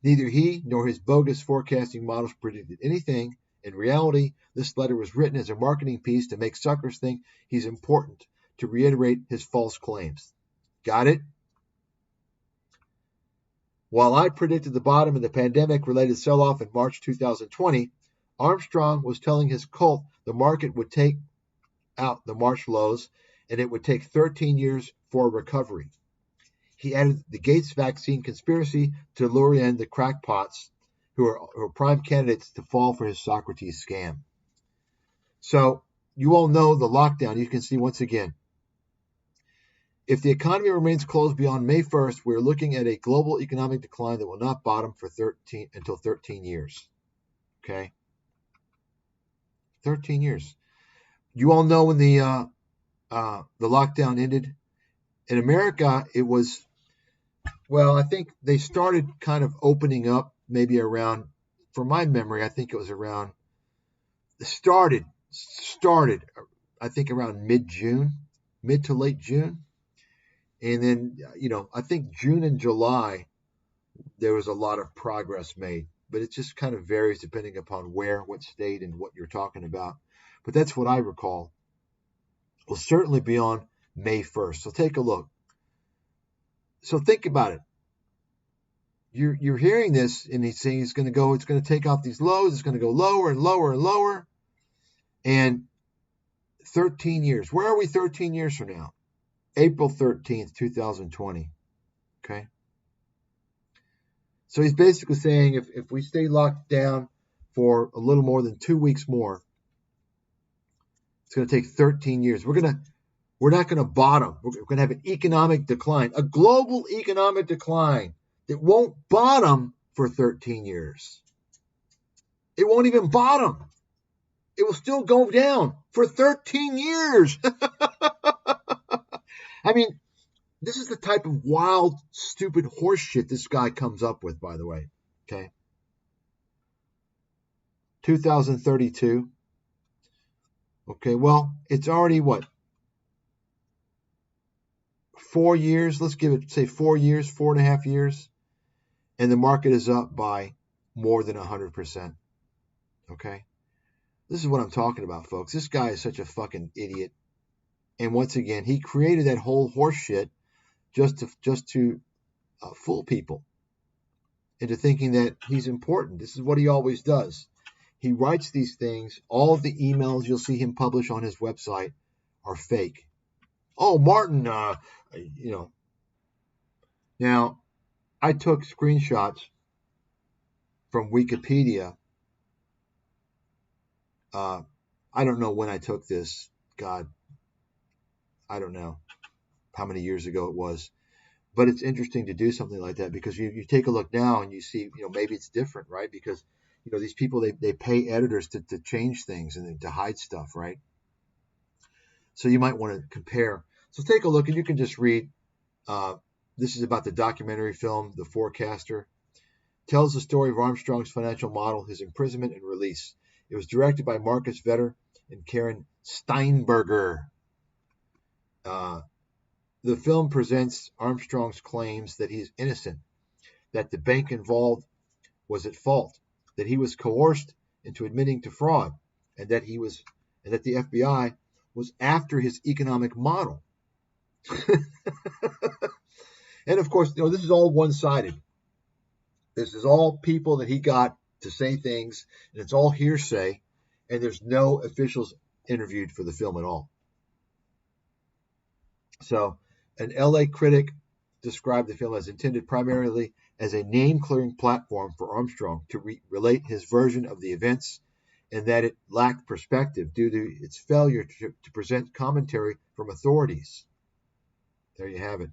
Neither he nor his bogus forecasting models predicted anything. In reality, this letter was written as a marketing piece to make suckers think he's important, to reiterate his false claims. Got it? While I predicted the bottom of the pandemic-related sell-off in March 2020, Armstrong was telling his cult the market would take out the March lows and it would take 13 years for a recovery. he added the Gates vaccine conspiracy to lure in the crackpots who are prime candidates to fall for his Socrates scam. So you all know the lockdown. You can see once again, if the economy remains closed beyond May 1st, we're looking at a global economic decline that will not bottom for 13 years. Okay? 13 years. You all know when the lockdown ended. In America, it was, well, I think they started kind of opening up maybe around, from my memory, I think it was around, started, I think around mid-June, mid to late June. And then, I think June and July, there was a lot of progress made. But it just kind of varies depending upon where, what state, and what you're talking about. But that's what I recall. Well, certainly beyond May 1st. So take a look. So think about it. You're hearing this, and he's saying it's going to take off these lows. It's going to go lower and lower and lower. And 13 years. Where are we 13 years from now? April 13th, 2020. Okay. So he's basically saying if we stay locked down for a little more than 2 weeks more, it's going to take 13 years. We're not going to bottom. We're going to have an economic decline, a global economic decline that won't bottom for 13 years. It won't even bottom. It will still go down for 13 years. I mean, this is the type of wild, stupid horse shit this guy comes up with, by the way. Okay. 2032. Okay, well, it's already what? 4 years. Let's give it, say, 4 years, 4.5 years. And the market is up by more than 100%. Okay. This is what I'm talking about, folks. This guy is such a fucking idiot. And once again, he created that whole horse shit just to fool people into thinking that he's important. This is what he always does. He writes these things. All of the emails you'll see him publish on his website are fake. Oh, Martin, Now, I took screenshots from Wikipedia. I don't know when I took this. God, I don't know how many years ago it was. But it's interesting to do something like that because you take a look now and you see, maybe it's different, right? Because, these people, they pay editors to change things and to hide stuff, right? So you might want to compare. So take a look and you can just read. This is about the documentary film, The Forecaster. Tells the story of Armstrong's financial model, his imprisonment and release. It was directed by Marcus Vetter and Karen Steinberger. The film presents Armstrong's claims that he's innocent, that the bank involved was at fault, that he was coerced into admitting to fraud, and that the FBI was after his economic model. And of course, this is all one-sided. This is all people that he got to say things, and it's all hearsay, and there's no officials interviewed for the film at all. So, an LA critic described the film as intended primarily as a name-clearing platform for Armstrong to relate his version of the events, and that it lacked perspective due to its failure to present commentary from authorities. There you have it.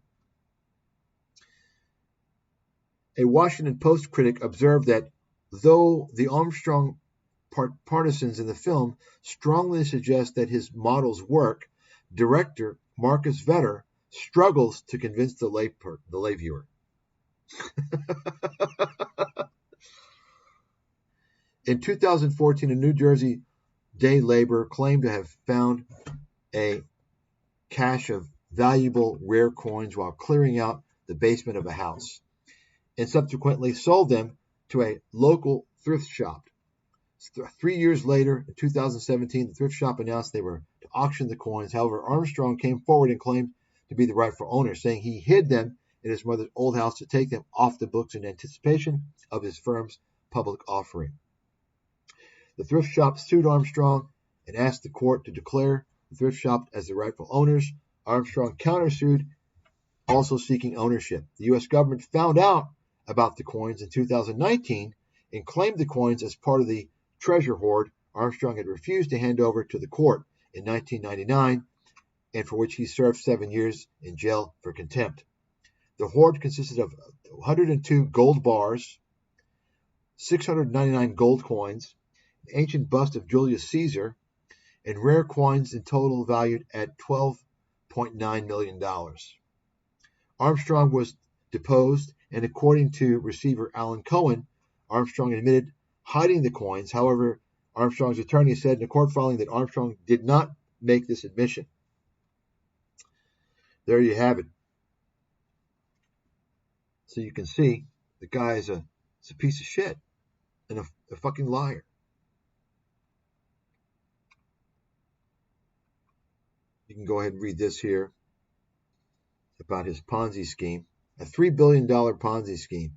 A Washington Post critic observed that though the Armstrong partisans in the film strongly suggest that his models work, director Marcus Vetter struggles to convince the lay viewer. In 2014, a New Jersey day laborer claimed to have found a cache of valuable rare coins while clearing out the basement of a house, and subsequently sold them to a local thrift shop. 3 years later, in 2017, the thrift shop announced they were to auction the coins. However, Armstrong came forward and claimed to be the rightful owner, saying he hid them in his mother's old house to take them off the books in anticipation of his firm's public offering. The thrift shop sued Armstrong and asked the court to declare the thrift shop as the rightful owners. Armstrong countersued also seeking ownership. The U.S. government found out about the coins in 2019 and claimed the coins as part of the treasure hoard Armstrong had refused to hand over to the court in 1999, and for which he served 7 years in jail for contempt. The hoard consisted of 102 gold bars, 699 gold coins, an ancient bust of Julius Caesar, and rare coins in total valued at $12.9 million. Armstrong was deposed, and according to receiver Alan Cohen, Armstrong admitted hiding the coins. However, Armstrong's attorney said in a court filing that Armstrong did not make this admission. There you have it. So you can see the guy is a piece of shit and a fucking liar. You can go ahead and read this here about his Ponzi scheme, a $3 billion Ponzi scheme.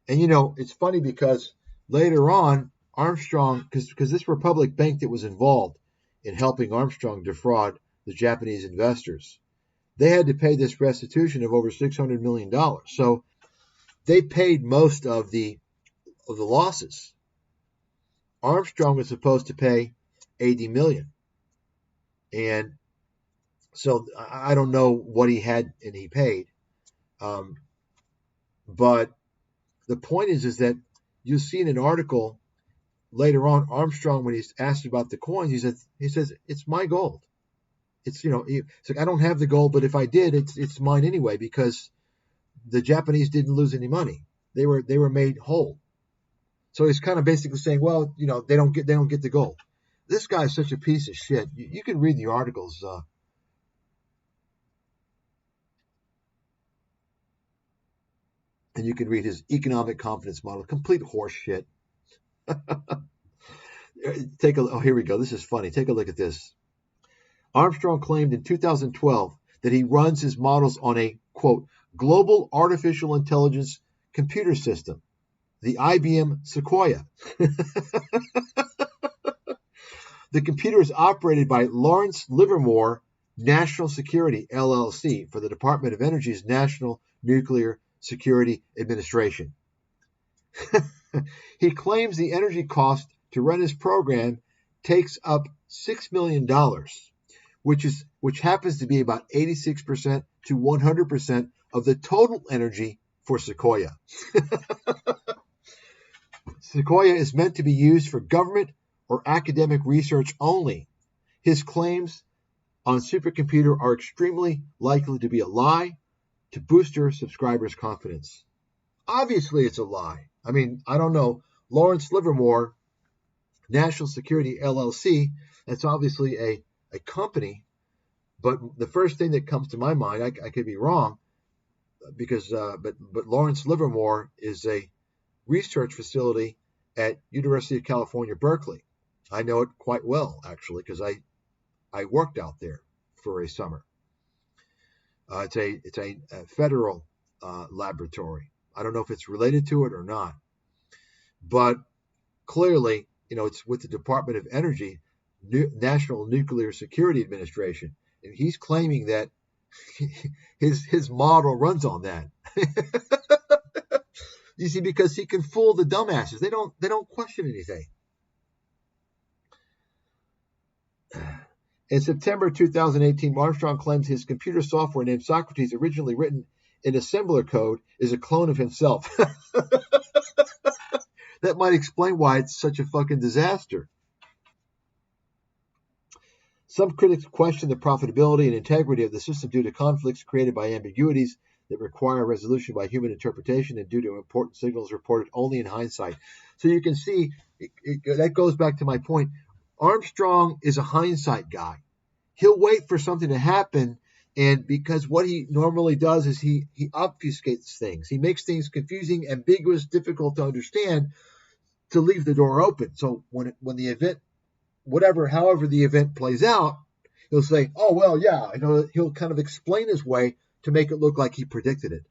And you know, it's funny because later on, Armstrong, because this Republic Bank that was involved in helping Armstrong defraud the Japanese investors, they had to pay this restitution of over $600 million. So they paid most of the losses. Armstrong was supposed to pay $80 million. And so I don't know what he had and he paid. But the point is that you'll see in an article later on, Armstrong, when he's asked about the coins, he says, it's my gold. It's, it's like, I don't have the gold, but if I did, it's mine anyway, because the Japanese didn't lose any money. They were made whole. So he's kind of basically saying, well, they don't get the gold. This guy's such a piece of shit. You can read the articles. And you can read his economic confidence model. Complete horse shit. Here we go. This is funny. Take a look at this. Armstrong claimed in 2012 that he runs his models on a, quote, global artificial intelligence computer system, the IBM Sequoia. The computer is operated by Lawrence Livermore National Security, LLC, for the Department of Energy's National Nuclear Security Administration. He claims the energy cost to run his program takes up $6 million, which happens to be about 86% to 100% of the total energy for Sequoia. Sequoia is meant to be used for government or academic research only. His claims on supercomputer are extremely likely to be a lie to boost your subscribers' confidence. Obviously, it's a lie. I mean, I don't know. Lawrence Livermore, National Security LLC, that's obviously a company. But the first thing that comes to my mind, I could be wrong, because but Lawrence Livermore is a research facility at University of California, Berkeley. I know it quite well, actually, because I worked out there for a summer. It's a federal laboratory. I don't know if it's related to it or not, but clearly, it's with the Department of Energy, National Nuclear Security Administration, and he's claiming that his model runs on that. You see, because he can fool the dumbasses. They don't question anything. In September 2018, Armstrong claims his computer software named Socrates, originally written in assembler code, is a clone of himself. That might explain why it's such a fucking disaster. Some critics question the profitability and integrity of the system due to conflicts created by ambiguities that require resolution by human interpretation and due to important signals reported only in hindsight. So you can see, that goes back to my point. Armstrong is a hindsight guy. He'll wait for something to happen, and because what he normally does is he obfuscates things. He makes things confusing, ambiguous, difficult to understand, to leave the door open. So when the event, however the event plays out, he'll say, oh, well, yeah, he'll kind of explain his way to make it look like he predicted it.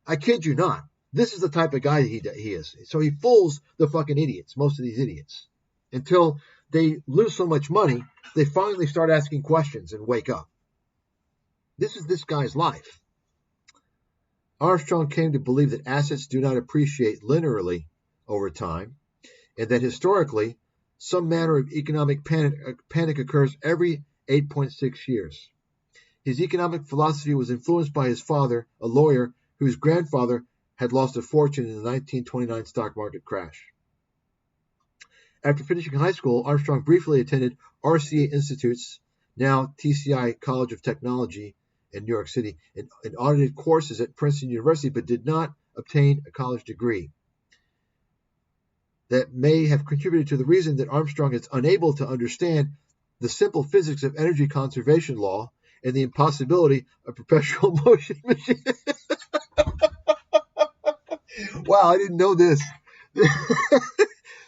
I kid you not. This is the type of guy he is. So he fools the fucking idiots, most of these idiots, until they lose so much money, they finally start asking questions and wake up. This is this guy's life. Armstrong came to believe that assets do not appreciate linearly over time, and that historically, some manner of economic panic occurs every 8.6 years. His economic philosophy was influenced by his father, a lawyer whose grandfather had lost a fortune in the 1929 stock market crash. After finishing high school, Armstrong briefly attended RCA Institute's, now TCI College of Technology in New York City, and audited courses at Princeton University, but did not obtain a college degree. That may have contributed to the reason that Armstrong is unable to understand the simple physics of energy conservation law and the impossibility of perpetual motion machines. Wow, I didn't know this.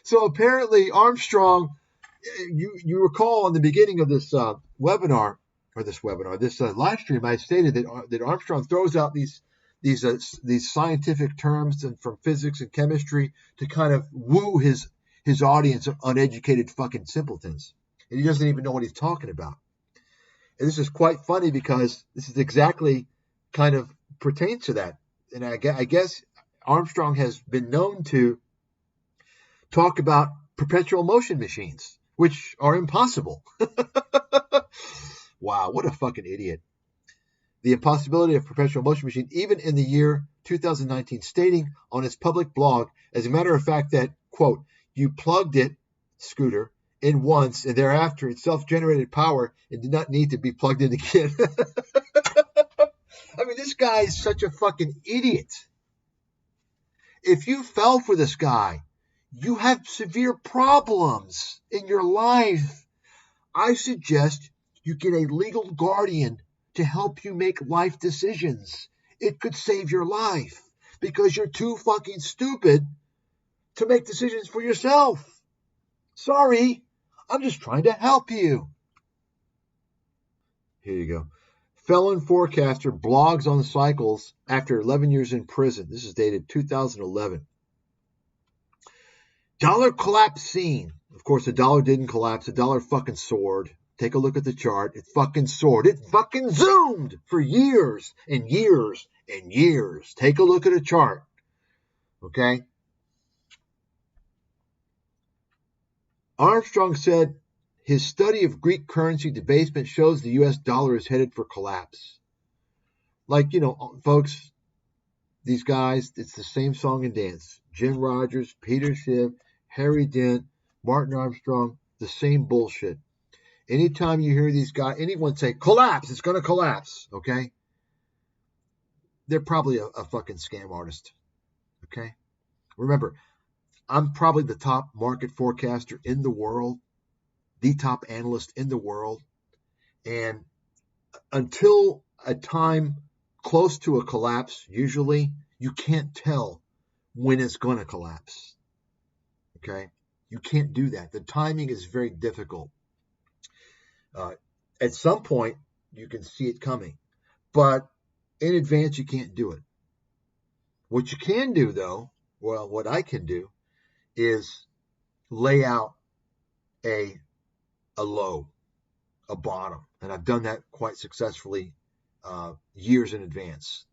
So apparently Armstrong, you recall on the beginning of this live stream, I stated that Armstrong throws out these scientific terms and from physics and chemistry to kind of woo his audience of uneducated fucking simpletons, and he doesn't even know what he's talking about. And this is quite funny because this is exactly kind of pertains to that. And I guess Armstrong has been known to talk about perpetual motion machines, which are impossible. Wow, what a fucking idiot. The impossibility of perpetual motion machine, even in the year 2019, stating on its public blog, as a matter of fact, that, quote, you plugged it, Scooter, in once, and thereafter it self-generated power and did not need to be plugged in again. I mean, this guy is such a fucking idiot. If you fell for this guy, you have severe problems in your life. I suggest you get a legal guardian to help you make life decisions. It could save your life because you're too fucking stupid to make decisions for yourself. Sorry, I'm just trying to help you. Here you go. Felon forecaster blogs on cycles after 11 years in prison. This is dated 2011. Dollar collapse seen. Of course, the dollar didn't collapse. The dollar fucking soared. Take a look at the chart. It fucking soared. It fucking zoomed for years and years and years. Take a look at a chart. Okay? Armstrong said his study of Greek currency debasement shows the U.S. dollar is headed for collapse. Like, you know, folks, these guys, it's the same song and dance. Jim Rogers, Peter Schiff, Harry Dent, Martin Armstrong, the same bullshit. Anytime you hear these guys, anyone say, collapse, it's going to collapse, okay? They're probably a fucking scam artist, okay? Remember, I'm probably the top market forecaster in the world, the top analyst in the world, and until a time close to a collapse, usually, you can't tell when it's going to collapse, okay? You can't do that. The timing is very difficult. At some point, you can see it coming, but in advance, you can't do it. What you can do, though, well, what I can do is lay out a low, a bottom, and I've done that quite successfully years in advance.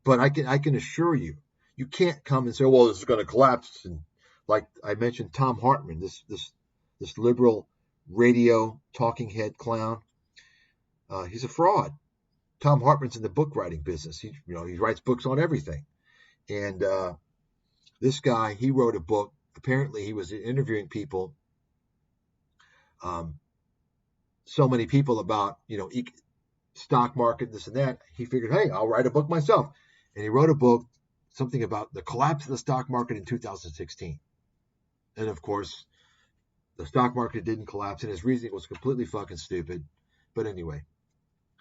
But I can assure you, you can't come and say, well, this is going to collapse. And like I mentioned, Tom Hartman, this liberal radio talking head clown, he's a fraud. Tom Hartman's in the book writing business. He writes books on everything. And this guy, he wrote a book. Apparently, he was interviewing people, so many people about, stock market, this and that. He figured, hey, I'll write a book myself. And he wrote a book, something about the collapse of the stock market in 2016. And of course, the stock market didn't collapse, and his reasoning was completely fucking stupid. But anyway,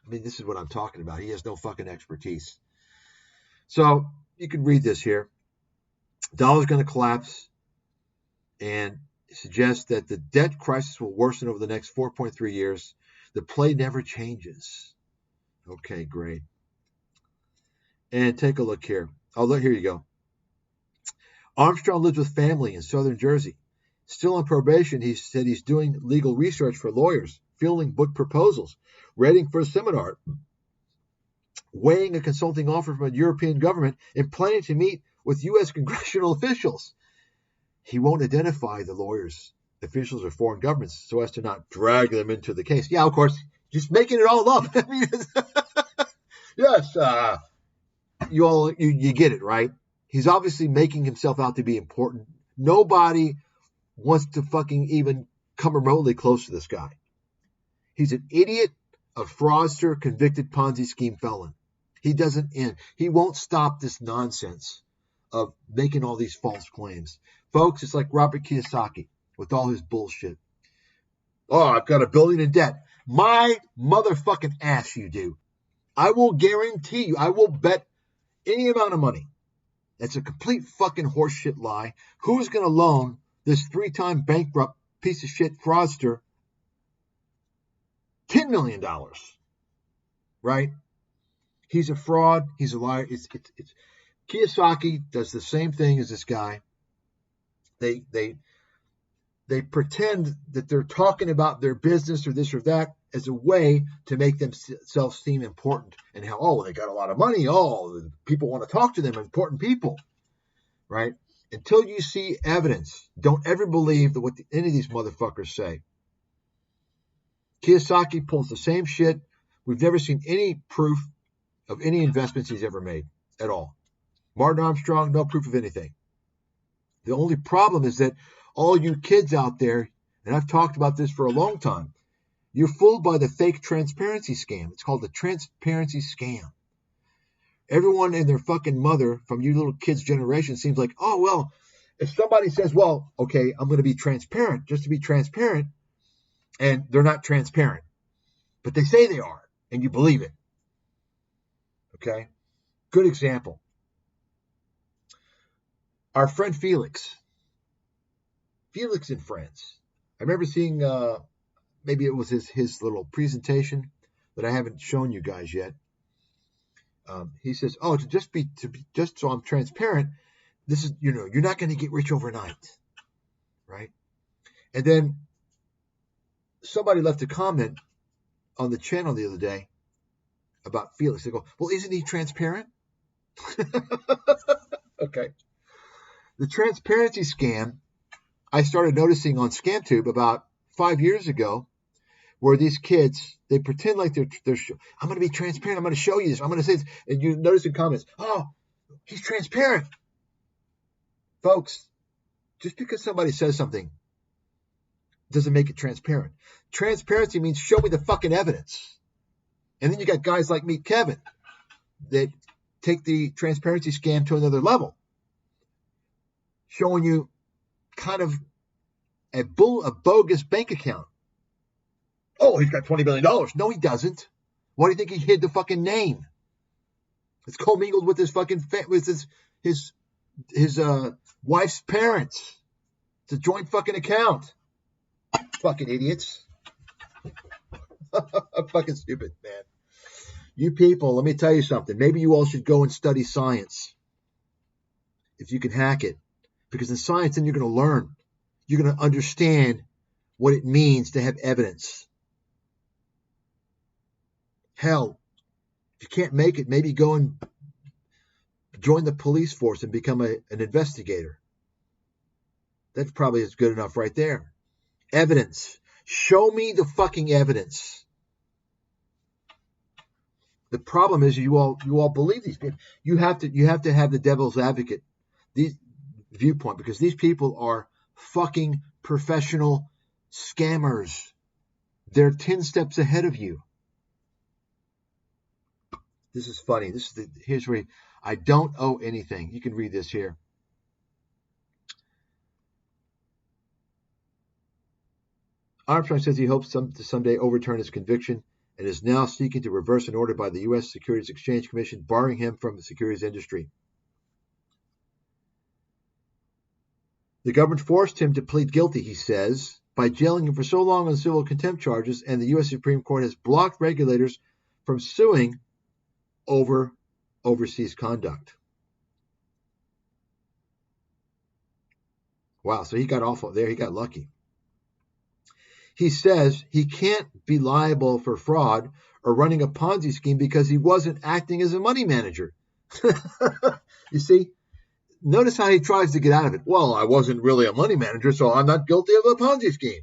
I mean, this is what I'm talking about. He has no fucking expertise. So you can read this here. Dollar's going to collapse, and suggests that the debt crisis will worsen over the next 4.3 years. The play never changes. Okay, great. And take a look here. Oh, look, here you go. Armstrong lives with family in southern Jersey. Still on probation, he said he's doing legal research for lawyers, fielding book proposals, writing for a seminar, weighing a consulting offer from a European government and planning to meet with U.S. congressional officials. He won't identify the lawyers, officials, or foreign governments so as to not drag them into the case. Yeah, of course, just making it all up. I mean, yes, you get it, right? He's obviously making himself out to be important. Nobody wants to fucking even come remotely close to this guy. He's an idiot, a fraudster, convicted Ponzi scheme felon. He doesn't end. He won't stop this nonsense of making all these false claims. Folks, it's like Robert Kiyosaki with all his bullshit. Oh, I've got $1 billion in debt. My motherfucking ass you do. I will guarantee you, I will bet any amount of money. That's a complete fucking horseshit lie. Who's going to loan this 3-time bankrupt piece of shit fraudster $10 million? Right? He's a fraud. He's a liar. Kiyosaki does the same thing as this guy. They pretend that they're talking about their business or this or that as a way to make themselves seem important, and how, oh, they got a lot of money, oh, people want to talk to them, important people, right? Until you see evidence, don't ever believe that what any of these motherfuckers say. Kiyosaki pulls the same shit. We've never seen any proof of any investments he's ever made at all. Martin Armstrong, no proof of anything. The only problem is that all you kids out there, and I've talked about this for a long time, you're fooled by the fake transparency scam. It's called the transparency scam. Everyone and their fucking mother from you little kids' generation seems like, oh, well, if somebody says, well, okay, I'm going to be transparent, just to be transparent, and they're not transparent, but they say they are, and you believe it. Okay? Good example. Our friend Felix and Friends. I remember seeing, maybe it was his little presentation that I haven't shown you guys yet. He says, oh, just so I'm transparent, this is, you're not going to get rich overnight, right? And then somebody left a comment on the channel the other day about Felix. They go, well, isn't he transparent? Okay. The transparency scam I started noticing on ScamTube about 5 years ago, where these kids, they pretend like they're I'm going to be transparent. I'm going to show you this. I'm going to say this. And you notice in comments, oh, he's transparent. Folks, just because somebody says something doesn't make it transparent. Transparency means show me the fucking evidence. And then you got guys like Meet Kevin that take the transparency scam to another level, showing you kind of a bogus bank account. Oh, he's got $20 million. No, he doesn't. Why do you think he hid the fucking name? It's commingled with his fucking his wife's parents. It's a joint fucking account. Fucking idiots. Fucking stupid, man. You people, let me tell you something. Maybe you all should go and study science if you can hack it. Because in science, then you're going to learn. You're going to understand what it means to have evidence. Hell, if you can't make it, maybe go and join the police force and become an investigator. That probably is good enough right there. Evidence. Show me the fucking evidence. The problem is you all believe these people. You have to have the devil's advocate viewpoint, because these people are fucking professional scammers. They're 10 steps ahead of you. This is funny. Here's where I don't owe anything. You can read this here. Armstrong says he hopes to someday overturn his conviction and is now seeking to reverse an order by the U.S. Securities Exchange Commission barring him from the securities industry. The government forced him to plead guilty, he says, by jailing him for so long on civil contempt charges, and the U.S. Supreme Court has blocked regulators from suing over overseas conduct. Wow, so he got awful there. He got lucky. He says he can't be liable for fraud or running a Ponzi scheme because he wasn't acting as a money manager. You see? Notice how he tries to get out of it. Well, I wasn't really a money manager, so I'm not guilty of a Ponzi scheme.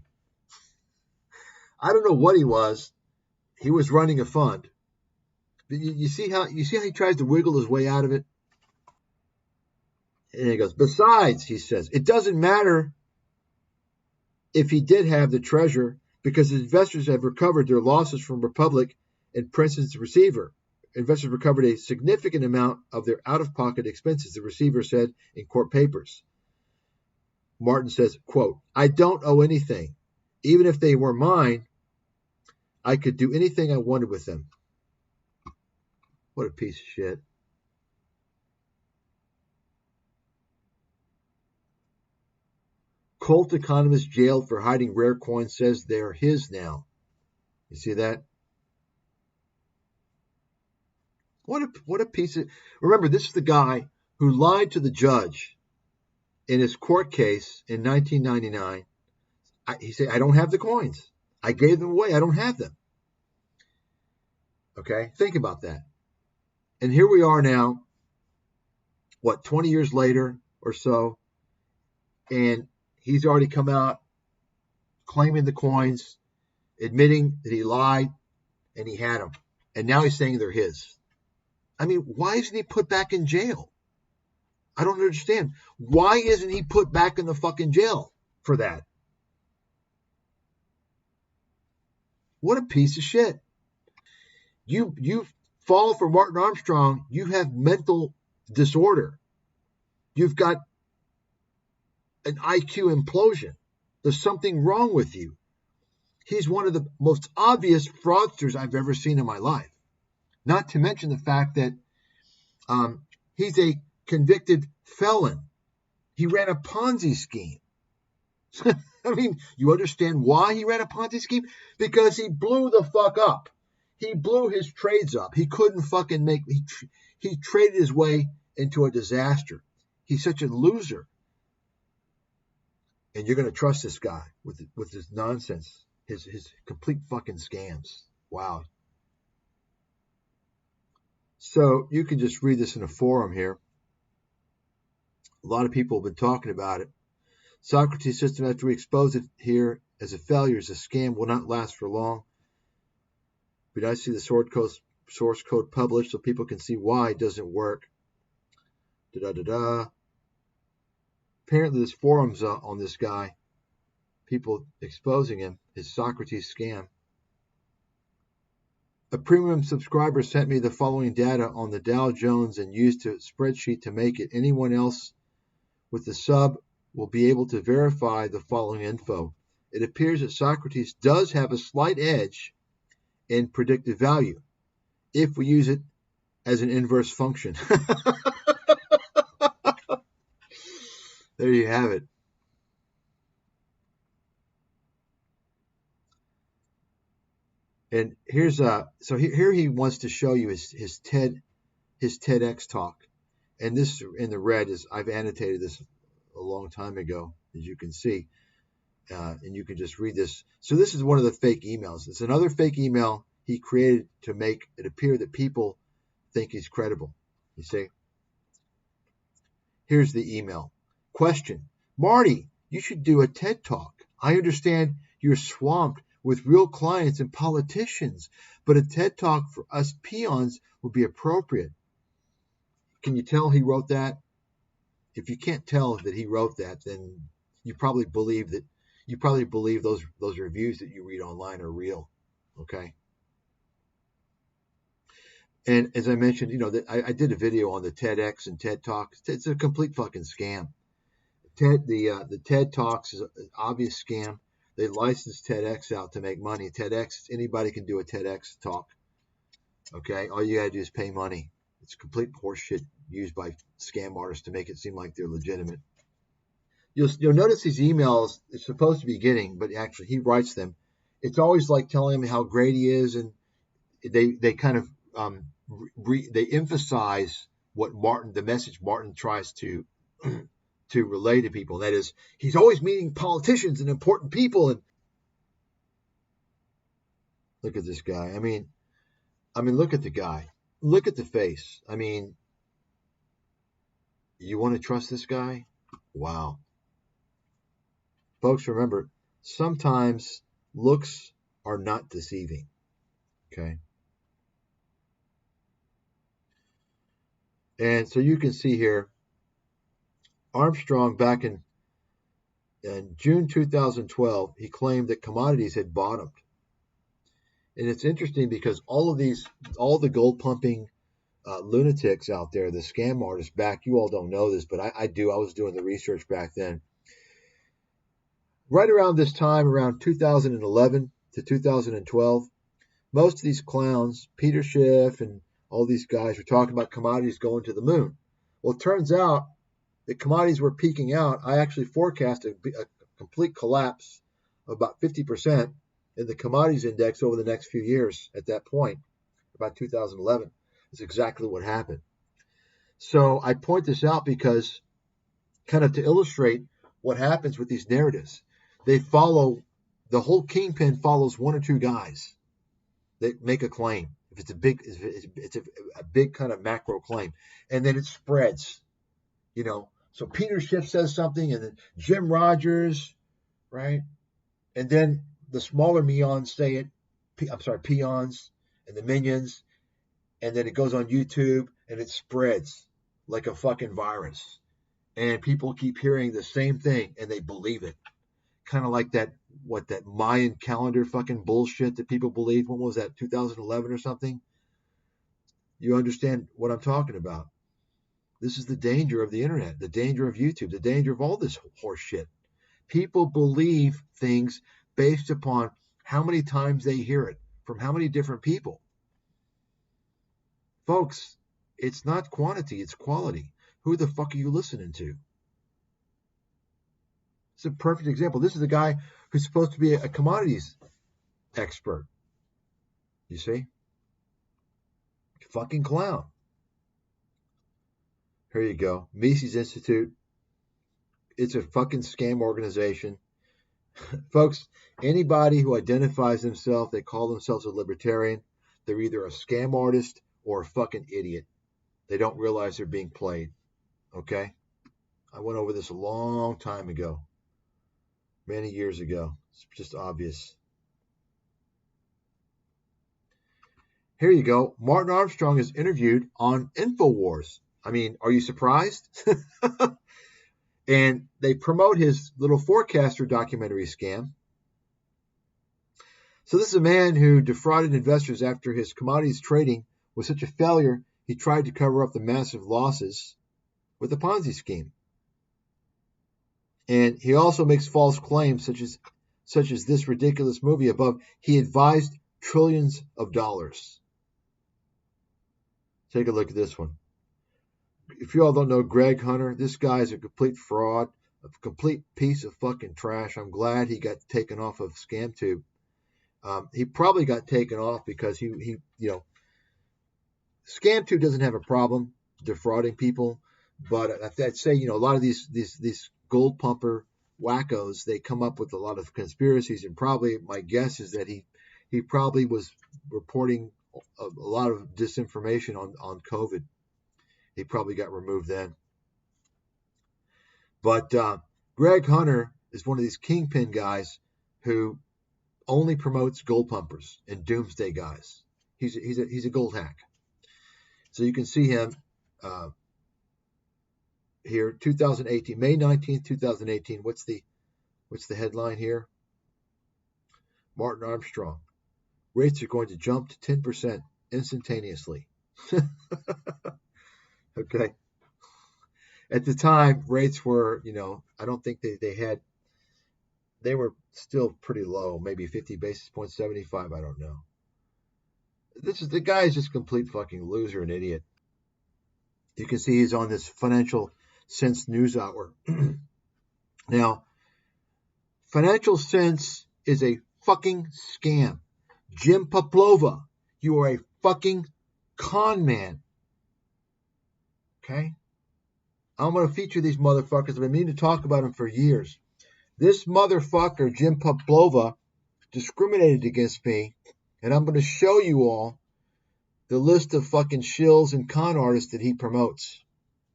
I don't know what he was. He was running a fund. You see how he tries to wiggle his way out of it? And he goes, besides, he says, it doesn't matter if he did have the treasure because investors have recovered their losses from Republic and Princeton's receiver. Investors recovered a significant amount of their out-of-pocket expenses, the receiver said in court papers. Martin says, quote, I don't owe anything. Even if they were mine, I could do anything I wanted with them. What a piece of shit. Cult economist jailed for hiding rare coins says they're his now. You see that? What a piece of... Remember, this is the guy who lied to the judge in his court case in 1999. He said, I don't have the coins. I gave them away. I don't have them. Okay? Think about that. And here we are now, 20 years later or so, and he's already come out claiming the coins, admitting that he lied, and he had them. And now he's saying they're his. I mean, why isn't he put back in jail? I don't understand. Why isn't he put back in the fucking jail for that? What a piece of shit. You fall for Martin Armstrong, you have mental disorder. You've got an IQ implosion. There's something wrong with you. He's one of the most obvious fraudsters I've ever seen in my life. Not to mention the fact that he's a convicted felon. He ran a Ponzi scheme. I mean, you understand why he ran a Ponzi scheme? Because he blew the fuck up. He blew his trades up. He couldn't fucking make... He traded his way into a disaster. He's such a loser. And you're going to trust this guy with his nonsense, his complete fucking scams. Wow. So you can just read this in a forum here. A lot of people have been talking about it. Socrates system, after we expose it here as a failure, as a scam, will not last for long. But I see the source code published so people can see why it doesn't work. Apparently there's forums on this guy. People exposing him, his Socrates scam. A premium subscriber sent me the following data on the Dow Jones and used a spreadsheet to make it. Anyone else with the sub will be able to verify the following info. It appears that Socrates does have a slight edge in predictive value if we use it as an inverse function. There you have it. And here's so here he wants to show you his TEDx talk, and this in the red is I've annotated this a long time ago, as you can see, and you can just read this. So this is one of the fake emails. It's another fake email he created to make it appear that people think he's credible. You see, here's the email. Question: Marty, you should do a TED talk. I understand you're swamped with real clients and politicians, but a TED talk for us peons would be appropriate. Can you tell he wrote that? If you can't tell that he wrote that, then you probably believe those reviews that you read online are real. Okay. And as I mentioned, I did a video on the TEDx and TED Talks. It's a complete fucking scam. The TED Talks is an obvious scam. They license TEDx out to make money. TEDx, anybody can do a TEDx talk. Okay, all you gotta do is pay money. It's complete horseshit used by scam artists to make it seem like they're legitimate. You'll notice these emails. It's supposed to be getting, but actually he writes them. It's always like telling him how great he is, and they kind of they emphasize the message Martin tries to relay to people. That is, he's always meeting politicians and important people, and Look at this guy. I mean, look at the guy. Look at the face. I mean, you want to trust this guy? Wow. Folks, remember, sometimes looks are not deceiving. Okay. And so you can see here, Armstrong back in June 2012, he claimed that commodities had bottomed. And it's interesting because all the gold pumping lunatics out there, the scam artists back, you all don't know this, but I do. I was doing the research back then. Right around this time, around 2011 to 2012, most of these clowns, Peter Schiff and all these guys, were talking about commodities going to the moon. Well, it turns out that commodities were peaking out. I actually forecast a complete collapse of about 50% in the commodities index over the next few years at that point, about 2011. That's exactly what happened. So I point this out because kind of to illustrate what happens with these narratives. They follow, the whole kingpin follows one or two guys that make a claim. If it's a big kind of macro claim, and then it spreads, you know. So Peter Schiff says something, and then Jim Rogers, right? And then the smaller meons say it, peons and the minions, and then it goes on YouTube and it spreads like a fucking virus. And people keep hearing the same thing and they believe it. Kind of like that Mayan calendar fucking bullshit that people believe. When was that, 2011 or something? You understand what I'm talking about. This is the danger of the internet, the danger of YouTube, the danger of all this horse shit. People believe things based upon how many times they hear it from how many different people. Folks, it's not quantity, it's quality. Who the fuck are you listening to? It's a perfect example. This is a guy who's supposed to be a commodities expert. You see? Fucking clown. Here you go. Mises Institute. It's a fucking scam organization. Folks, anybody who identifies themselves, they call themselves a libertarian, they're either a scam artist or a fucking idiot. They don't realize they're being played. Okay? I went over this a long time ago. Many years ago. It's just obvious. Here you go. Martin Armstrong is interviewed on InfoWars. I mean, are you surprised? And they promote his little forecaster documentary scam. So this is a man who defrauded investors after his commodities trading was such a failure, he tried to cover up the massive losses with a Ponzi scheme. And he also makes false claims such as this ridiculous movie above. He advised trillions of dollars. Take a look at this one. If you all don't know Greg Hunter, this guy is a complete fraud, a complete piece of fucking trash. I'm glad he got taken off of ScamTube. He probably got taken off because he ScamTube doesn't have a problem defrauding people, but I'd say, a lot of these gold pumper wackos, they come up with a lot of conspiracies, and probably my guess is that he probably was reporting a lot of disinformation on COVID. He probably got removed then. But Greg Hunter is one of these kingpin guys who only promotes gold pumpers and doomsday guys. He's a gold hack. So you can see him here, 2018, May 19th, 2018. What's the headline here? Martin Armstrong. Rates are going to jump to 10% instantaneously. Okay. At the time, rates were, I don't think they were still pretty low, maybe 50 basis points, 75, I don't know. The guy is just a complete fucking loser and idiot. You can see he's on this Financial Sense News Hour. Now, Financial Sense is a fucking scam. Jim Poplova, you are a fucking con man. Okay? I'm going to feature these motherfuckers. I've been meaning to talk about them for years. This motherfucker, Jim Poplova, discriminated against me And I'm going to show you all the list of fucking shills and con artists that he promotes.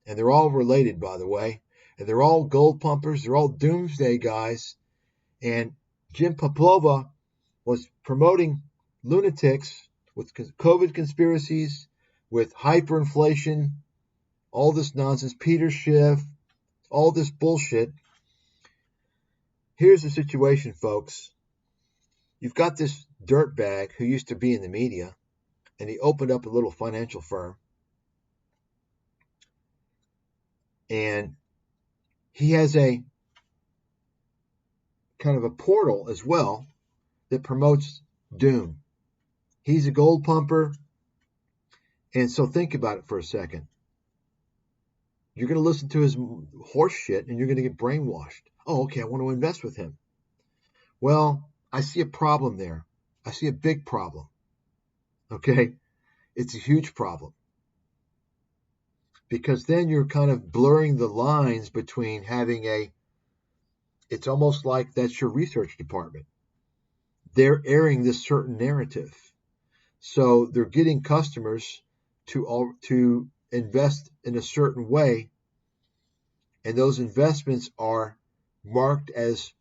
And they're all related, by the way. And they're all gold pumpers. They're all doomsday guys. And Jim Poplova was promoting lunatics with COVID conspiracies, with hyperinflation, all this nonsense, Peter Schiff, all this bullshit. Here's the situation, folks. You've got this dirtbag who used to be in the media, and he opened up a little financial firm. And he has a kind of a portal as well that promotes doom. He's a gold pumper. And so think about it for a second. You're going to listen to his horse shit and you're going to get brainwashed. Oh, okay, I want to invest with him. Well, I see a problem there. I see a big problem. Okay? It's a huge problem. Because then you're kind of blurring the lines between having it's almost like that's your research department. They're airing this certain narrative. So they're getting customers to invest in a certain way, and those investments are marked as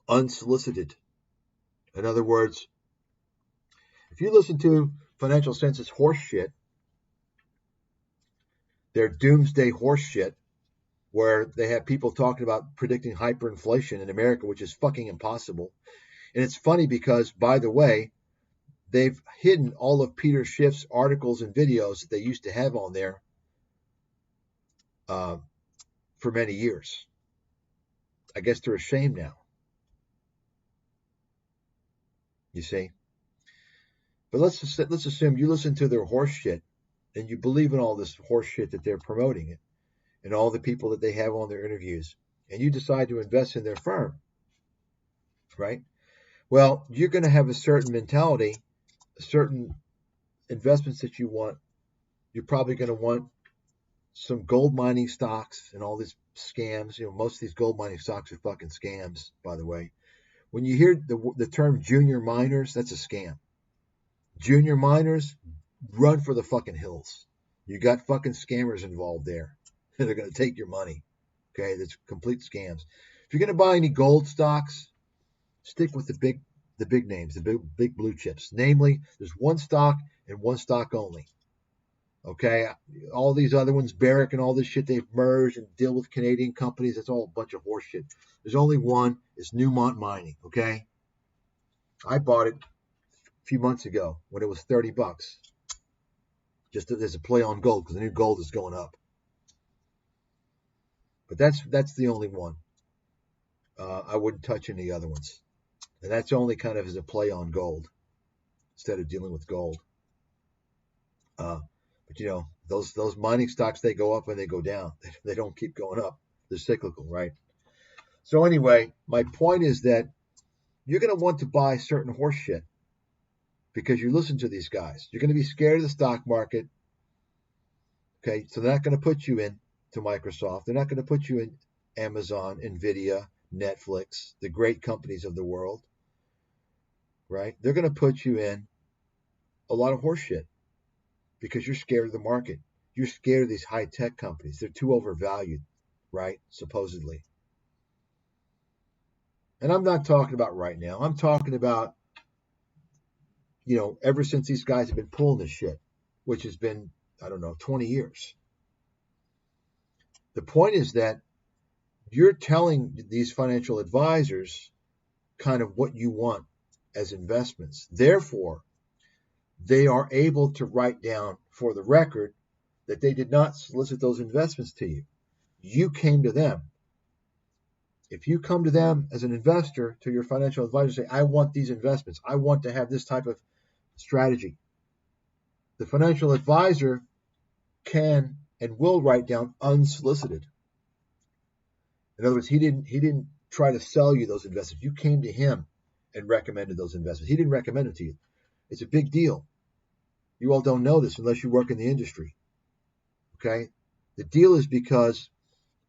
unsolicited. In other words, if you listen to Financial Census horse shit, their doomsday horse shit, where they have people talking about predicting hyperinflation in America, which is fucking impossible. And it's funny because, by the way, they've hidden all of Peter Schiff's articles and videos that they used to have on there for many years. I guess they're ashamed now. You see? But let's assume you listen to their horse shit and you believe in all this horse shit that they're promoting and all the people that they have on their interviews, and you decide to invest in their firm, right? Well, you're going to have a certain mentality, certain investments that you want. You're probably going to want some gold mining stocks and all these scams. You know, most of these gold mining stocks are fucking scams, by the way. When you hear the term junior miners, that's a scam. Junior miners, run for the fucking hills. You got fucking scammers involved there. They're going to take your money. Okay, that's complete scams. If you're going to buy any gold stocks, stick with the big names, the big blue chips. Namely, there's one stock and one stock only. Okay, all these other ones, Barrick and all this shit, they've merged and deal with Canadian companies. That's all a bunch of horse shit. There's only one. It's Newmont Mining. Okay, I bought it a few months ago when it was $30, just as a play on gold because the new gold is going up. But that's the only one. I wouldn't touch any other ones, and that's only kind of as a play on gold instead of dealing with gold. But you know, those mining stocks, they go up and they go down. They don't keep going up. They're cyclical, right? So anyway, my point is that you're going to want to buy certain horse shit because you listen to these guys. You're going to be scared of the stock market. Okay, so they're not going to put you in to Microsoft. They're not going to put you in Amazon, Nvidia, Netflix, the great companies of the world, right? They're going to put you in a lot of horse shit because you're scared of the market. You're scared of these high-tech companies. They're too overvalued, right? Supposedly. And I'm not talking about right now. I'm talking about, you know, ever since these guys have been pulling this shit, which has been, 20 years. The point is that you're telling these financial advisors kind of what you want as investments. Therefore, they are able to write down for the record that they did not solicit those investments to you. You came to them. If you come to them as an investor, to your financial advisor, say, I want these investments. I want to have this type of strategy. The financial advisor can and will write down unsolicited. In other words, he didn't try to sell you those investments. You came to him and recommended those investments. He didn't recommend them to you. It's a big deal. You all don't know this unless you work in the industry. Okay? The deal is because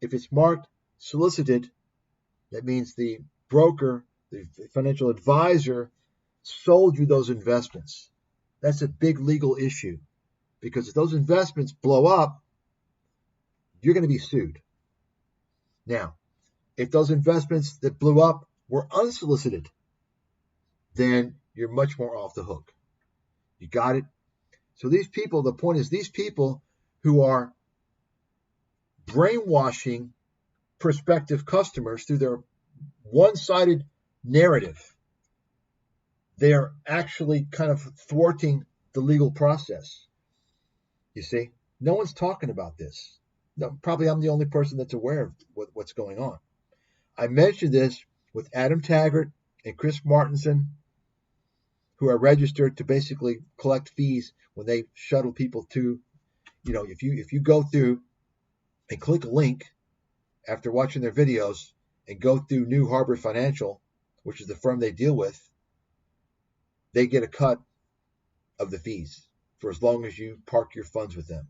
if it's marked solicited, that means the broker, the financial advisor, sold you those investments. That's a big legal issue, because if those investments blow up, you're going to be sued. Now, if those investments that blew up were unsolicited, then you're much more off the hook. You got it? So these people, the point is, these people who are brainwashing prospective customers through their one-sided narrative, they are actually kind of thwarting the legal process. You see? No one's talking about this. No, probably I'm the only person that's aware of what's going on. I mentioned this with Adam Taggart and Chris Martenson, who are registered to basically collect fees when they shuttle people to, if you go through and click a link after watching their videos and go through New Harbor Financial, which is the firm they deal with, they get a cut of the fees for as long as you park your funds with them.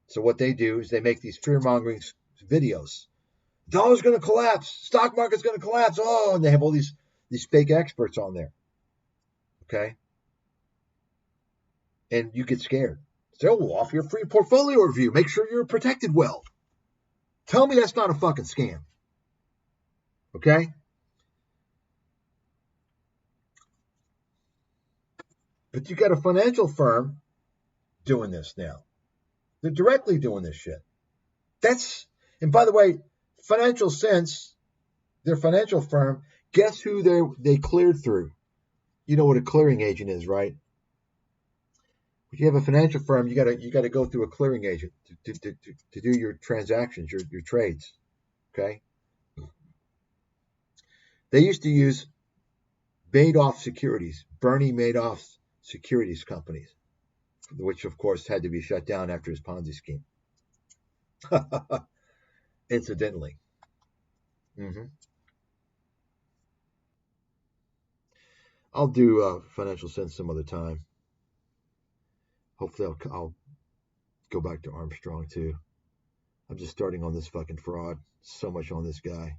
So what they do is they make these fear-mongering videos. Dollar's going to collapse. Stock market's going to collapse. Oh, and they have all these fake experts on there. Okay? And you get scared. So we'll offer you a free portfolio review. Make sure you're protected well. Tell me that's not a fucking scam. Okay? But you got a financial firm doing this now. They're directly doing this shit. And by the way, Financial Sense, their financial firm, guess who they cleared through? You know what a clearing agent is, right? If you have a financial firm, you gotta go through a clearing agent to do your transactions, your trades. Okay? They used to use Madoff Securities, Bernie Madoff's securities companies, which of course had to be shut down after his Ponzi scheme. Incidentally. I'll do Financial Sense some other time. Hopefully I'll go back to Armstrong too. I'm just starting on this fucking fraud. So much on this guy.